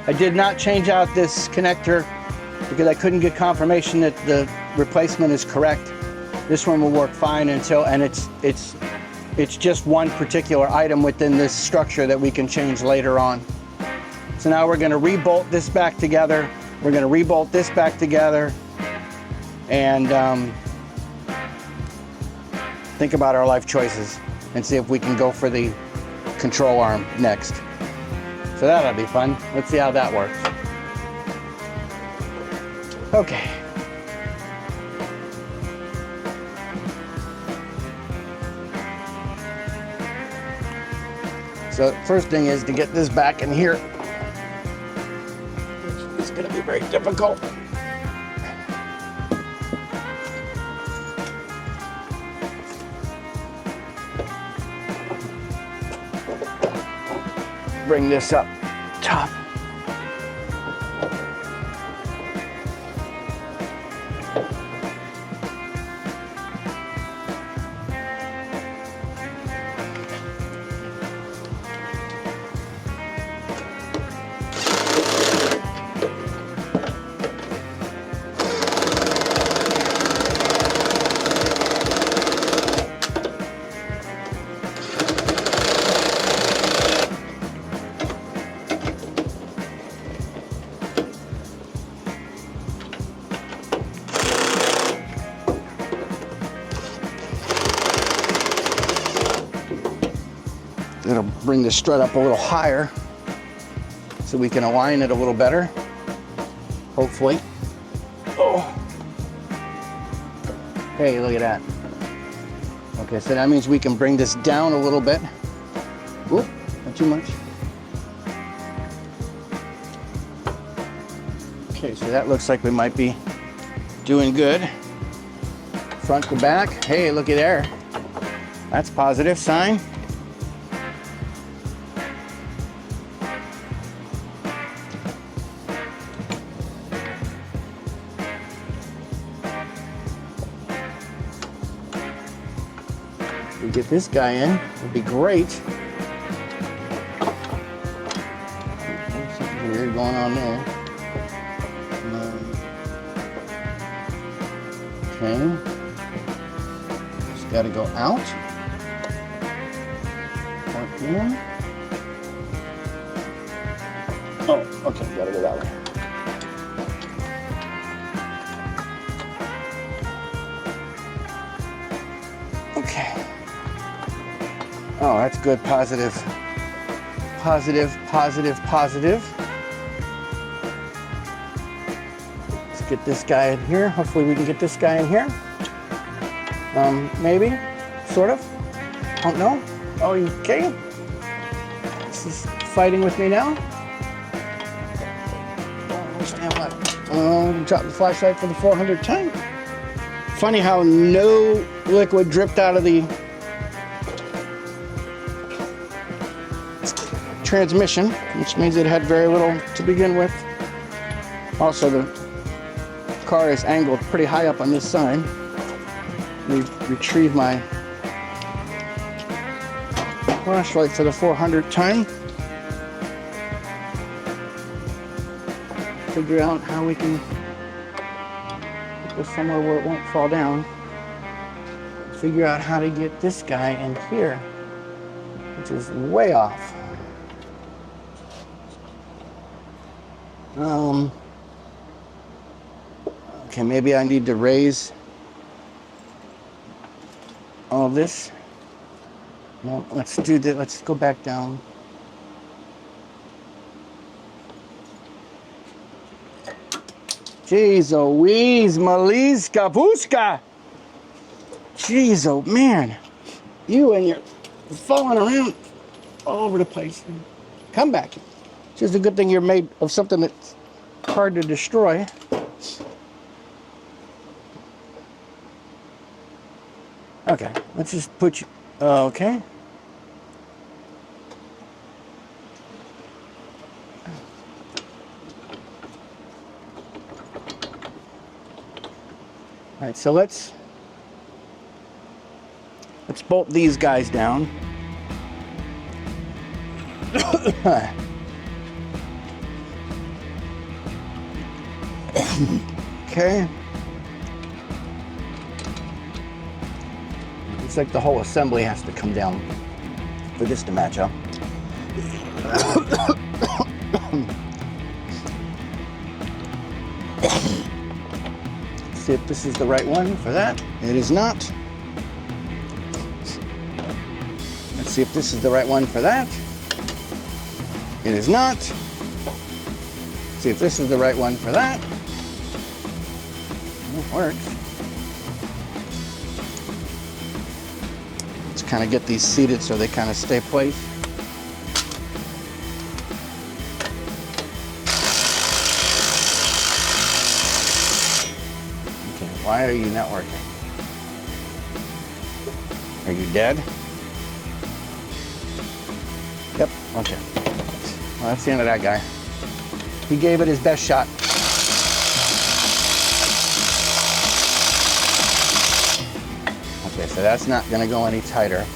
I did not change out this connector because I couldn't get confirmation that the replacement is correct. This one will work fine until, and it's just one particular item within this structure that we can change later on. So now we're going to re-bolt this back together. We're going to re-bolt this back together and think about our life choices and see if we can go for the control arm next. So that'll be fun. Let's see how that works. Okay. So first thing is to get this back in here. It's going to be very difficult. Bring this up top. It'll bring the strut up a little higher so we can align it a little better, hopefully. Oh. Hey, look at that. Okay, so that means we can bring this down a little bit. Oop, not too much. Okay, so that looks like we might be doing good. Front to back. Hey, looky there. That's a positive sign. We get this guy in, it'd be great. Something weird going on there. Okay. Just got to go out. Right here. Oh, okay, got to go that way. Okay. Oh, that's good. Positive. Positive, positive, positive. Let's get this guy in here. Hopefully we can get this guy in here. Maybe, sort of. Don't know. Oh, okay. This is fighting with me now. Stand by. Drop the flashlight for the 400 time. Funny how no liquid dripped out of the transmission, which means it had very little to begin with. Also, the car is angled pretty high up on this side. Let me retrieve my flashlight for the 400 time. Figure out how we can put this somewhere where it won't fall down. Figure out how to get this guy in here, which is way off. Okay, maybe I need to raise all this. Well, let's do that. Let's go back down. Jeez, Louise, Malise, Kapuska. Jeez, oh man. You and you're falling around all over the place. Come back. It's just a good thing you're made of something that's hard to destroy. Okay, let's just put you, okay. All right, so let's bolt these guys down. Okay. Looks like the whole assembly has to come down for this to match up. See if this is the right one for that. It is not. Let's see if this is the right one for that. It is not. See if this is the right one for that. It works. Let's kind of get these seated so they kind of stay placed. Okay, why are you not working? Are you dead? Yep, okay. Well, that's the end of that guy. He gave it his best shot. Okay, so that's not going to go any tighter.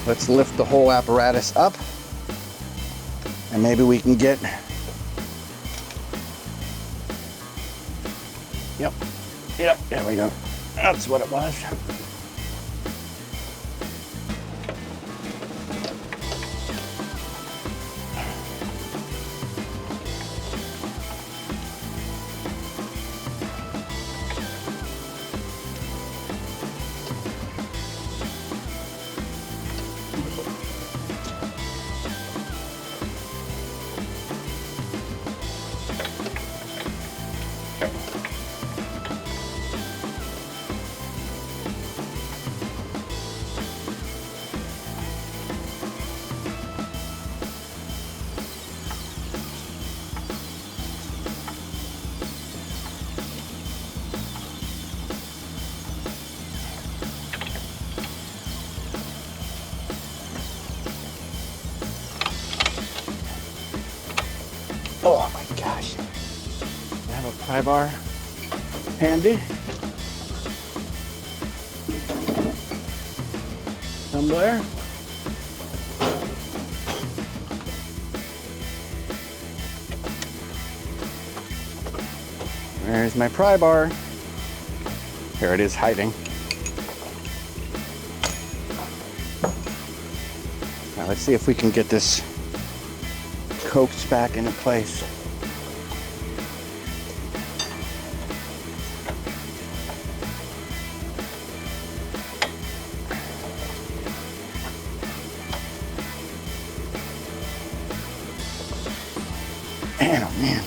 Let's lift the whole apparatus up, and maybe we can get... Yep, there we go. That's what it was. Oh my gosh. I have a pry bar handy. Somewhere. There's my pry bar. Here it is hiding. Now let's see if we can get this coaxed back into place. Man, oh man.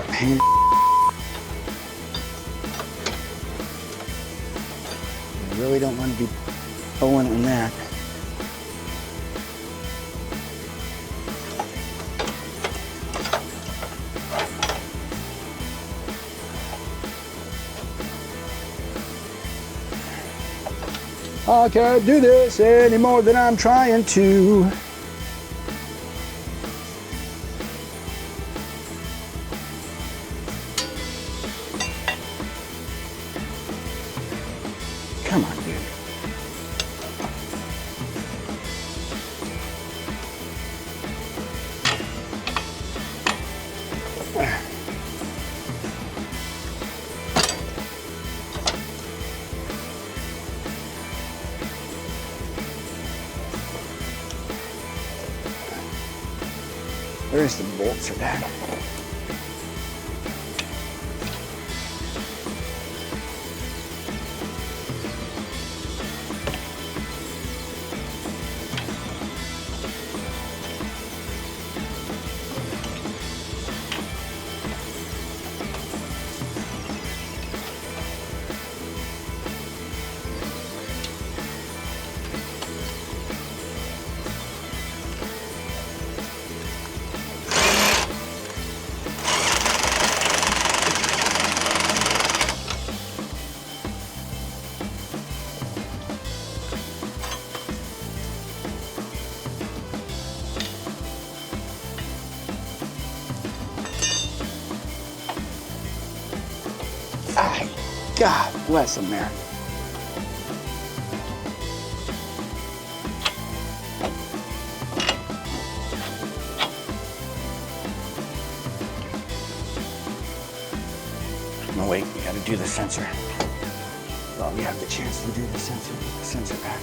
Pain. I really don't want to be pulling on that. I can't do this any more than I'm trying to. Come on, dude. There's the bolts for that. God bless America. No, wait, we gotta do the sensor. Well, we have the chance to do the sensor back.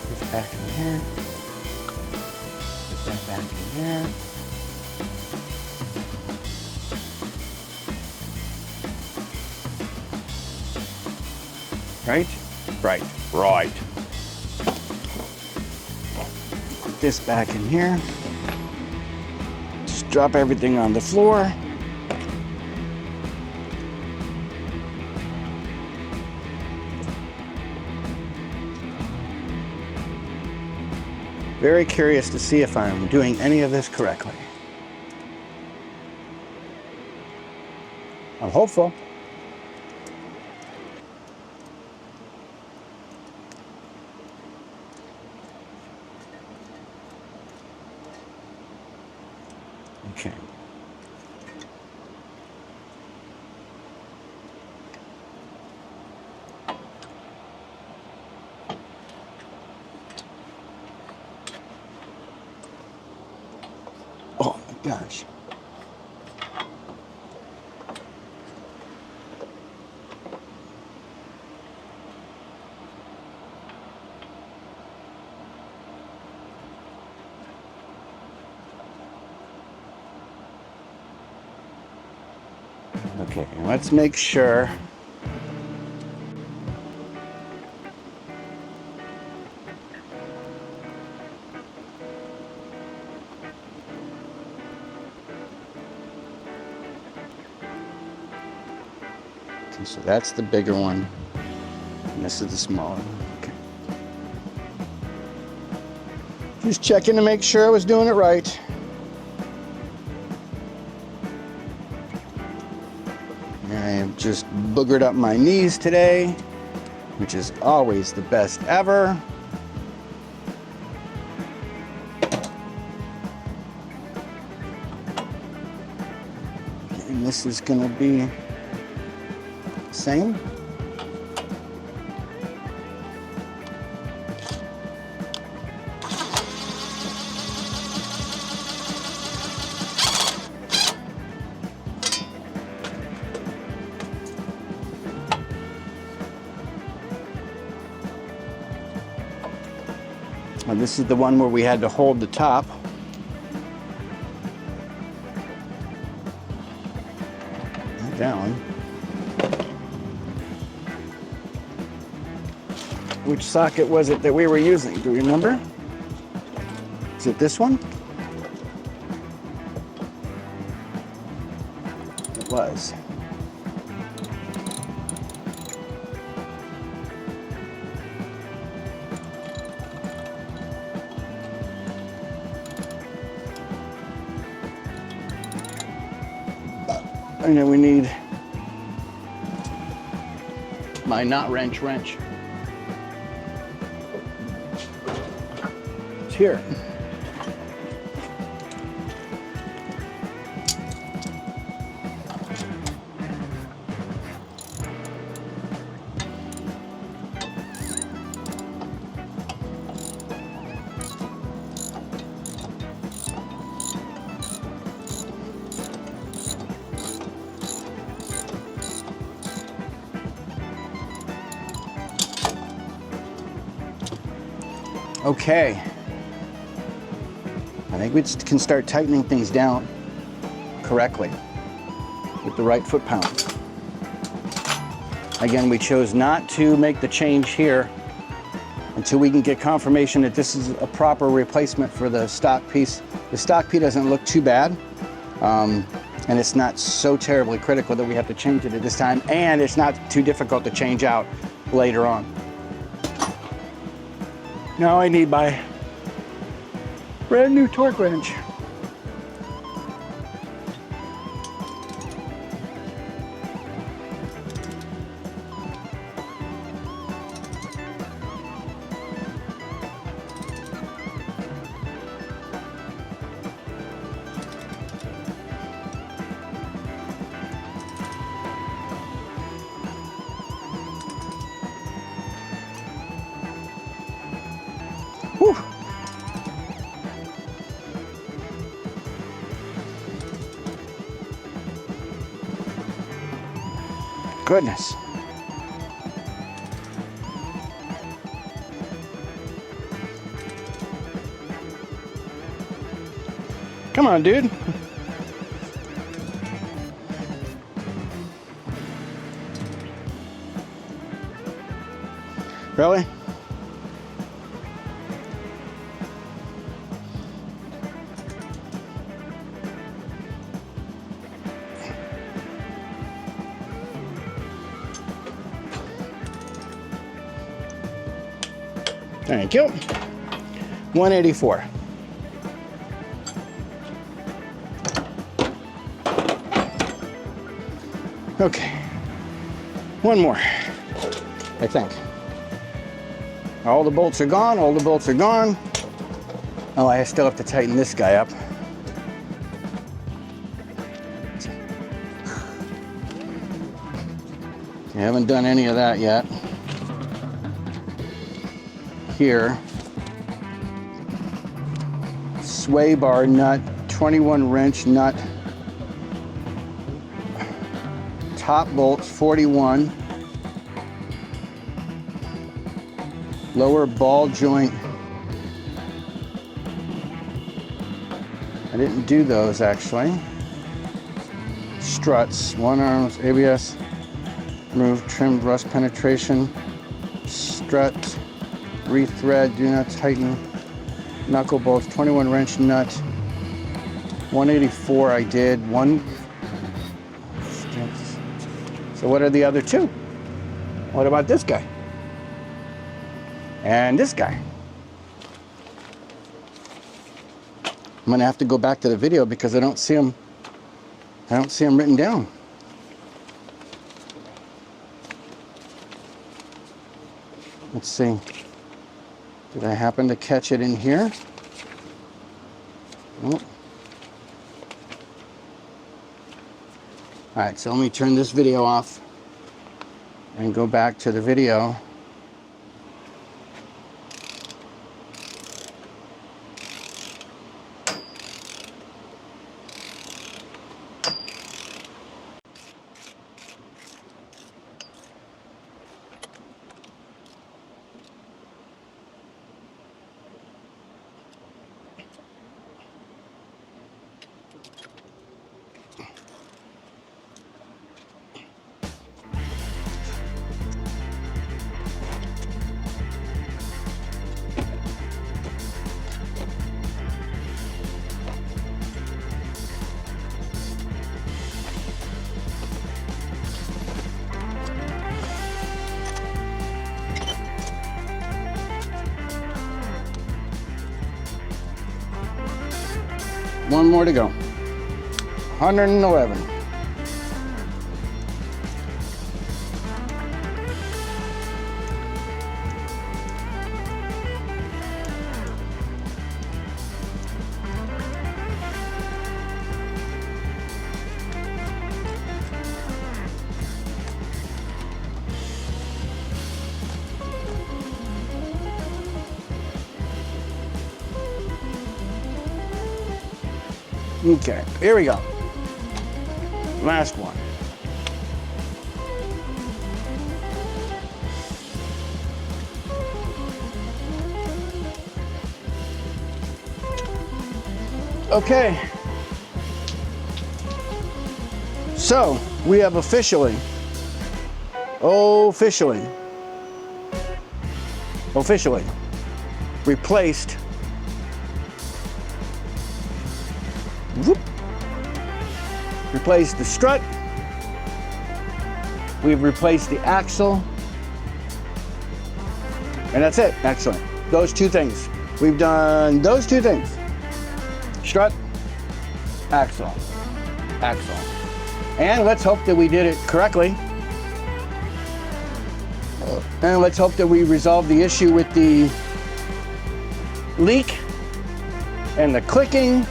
Put this back in here. Put that back in there. Right? Right. Right. Put this back in here. Just drop everything on the floor. Very curious to see if I'm doing any of this correctly. I'm hopeful. Okay. Oh my gosh. Okay, let's make sure. Okay, so that's the bigger one, and this is the smaller one. Okay. Just checking to make sure I was doing it right. I just boogered up my knees today, which is always the best ever. And this is going to be the same. And this is the one where we had to hold the top. Down. Which socket was it that we were using? Do you remember? Is it this one? It was. And then we need my knot wrench. It's here. Okay, I think we can start tightening things down correctly with the right foot-pound. Again, we chose not to make the change here until we can get confirmation that this is a proper replacement for the stock piece. The stock piece doesn't look too bad, and it's not so terribly critical that we have to change it at this time, and it's not too difficult to change out later on. Now I need my brand new torque wrench. Whew. Goodness. Come on, dude. Really? Thank you. 184. Okay. One more, I think. All the bolts are gone, all the bolts are gone. Oh, I still have to tighten this guy up. I haven't done any of that yet. Here, sway bar nut, 21 wrench nut, top bolts 41, lower ball joint. I didn't do those actually. Struts, one arms, ABS, remove trim rust penetration, strut, rethread, do not tighten, knuckle bolts, 21 wrench nut, 184 I did, so what are the other two? What about this guy? And this guy? I'm gonna have to go back to the video because I don't see them. I don't see them written down. Let's see. Did I happen to catch it in here? Nope. All right, so let me turn this video off and go back to the video. One more to go. 111. Okay, here we go. Last one. Okay. So, we have officially replaced the strut. We've replaced the axle. And that's it. Excellent. Those two things. We've done those two things. Strut, axle, axle. And let's hope that we did it correctly. And let's hope that we resolve the issue with the leak and the clicking.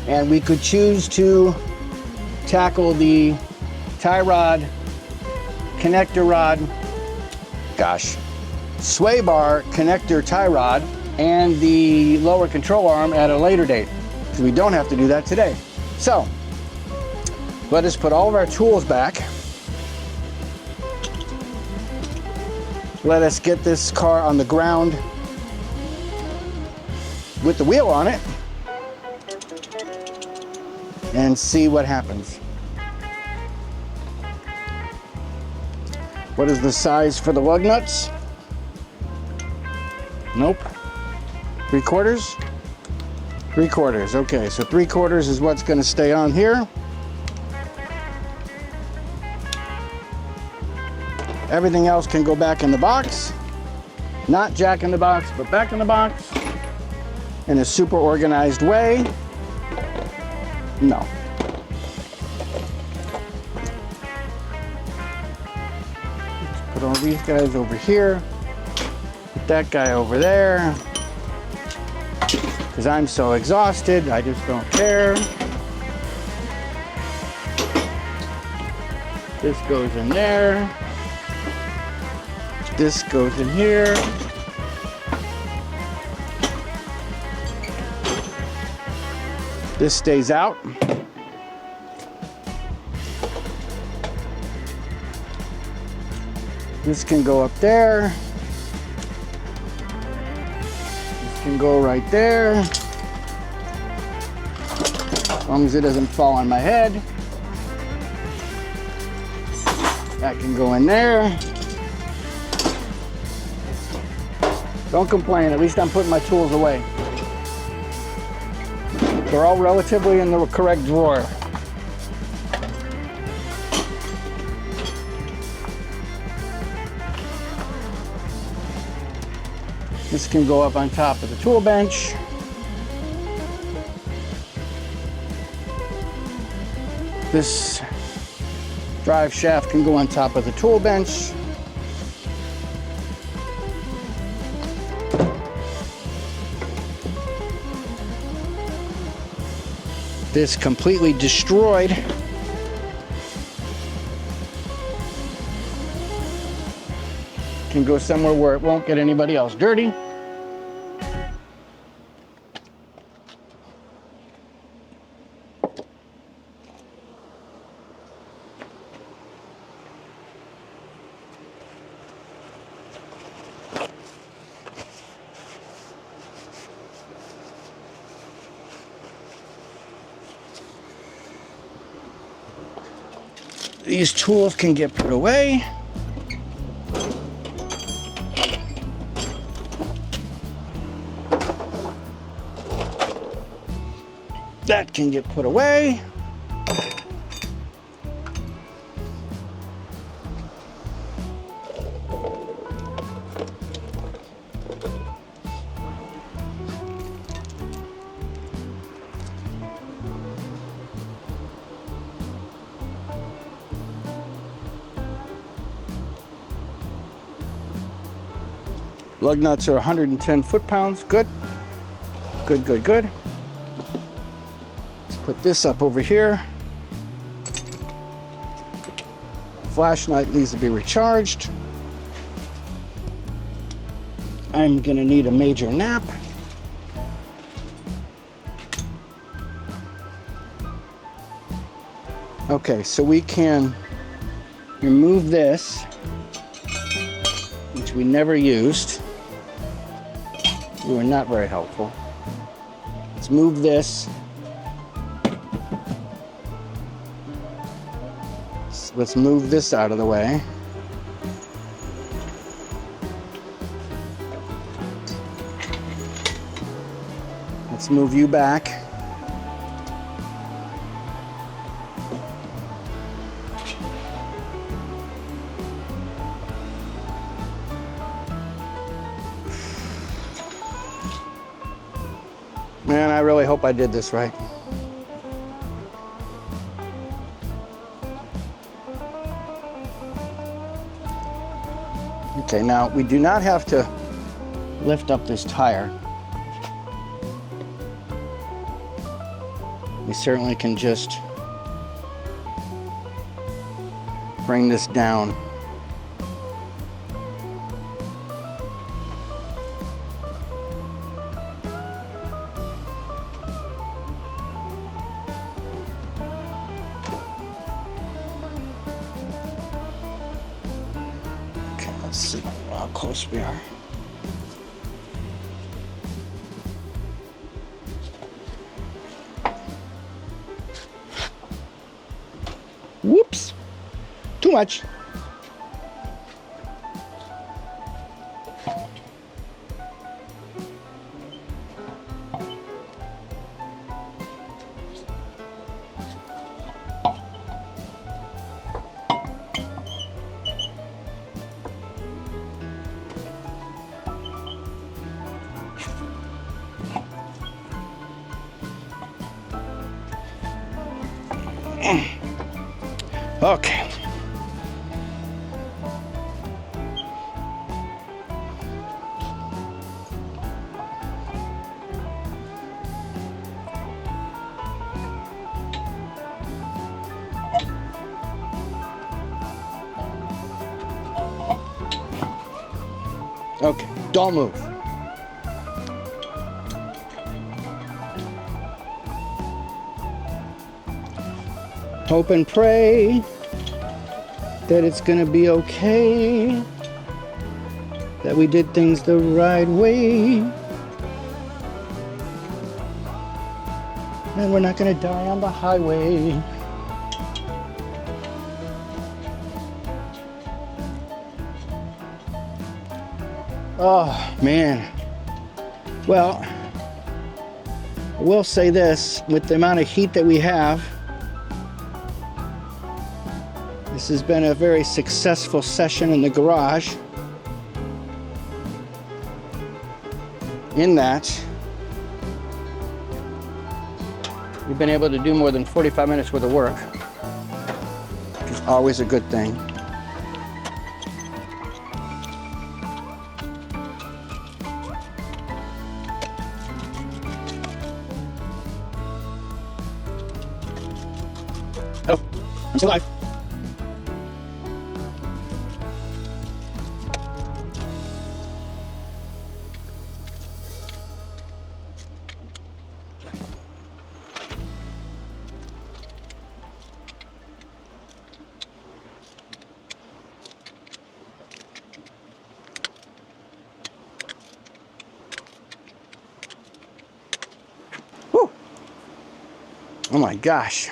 And we could choose to tackle the tie rod, connector rod, sway bar, connector tie rod, and the lower control arm at a later date, because we don't have to do that today. So, let us put all of our tools back. Let us get this car on the ground with the wheel on it and see what happens. What is the size for the lug nuts? Nope. 3/4? 3/4, okay, so 3/4 is what's gonna stay on here. Everything else can go back in the box. Not jack in the box, but back in the box in a super organized way. No. Let's put all these guys over here. Put that guy over there. Because I'm so exhausted, I just don't care. This goes in there. This goes in here. This stays out. This can go up there. This can go right there. As long as it doesn't fall on my head. That can go in there. Don't complain, at least I'm putting my tools away. They're all relatively in the correct drawer. This can go up on top of the tool bench. This drive shaft can go on top of the tool bench. This completely destroyed can go somewhere where it won't get anybody else dirty. These tools can get put away. That can get put away. Lug nuts are 110 foot-pounds. Good. Good, good, good. Let's put this up over here. Flashlight needs to be recharged. I'm gonna need a major nap. Okay, so we can remove this, which we never used. We were not very helpful. Let's move this. Let's move this out of the way. Let's move you back. Man, I really hope I did this right. Okay, now we do not have to lift up this tire. We certainly can just bring this down. Let's see how close we are. Whoops! Too much. Okay. Okay, don't move. Hope and pray that it's gonna be okay, that we did things the right way, and we're not gonna die on the highway. Oh man. Well, I will say this, with the amount of heat that we have, this has been a very successful session in the garage. in that you've been able to do more than 45 minutes worth of work, which is always a good thing. Oh, I'm still alive. Whew. Oh my gosh.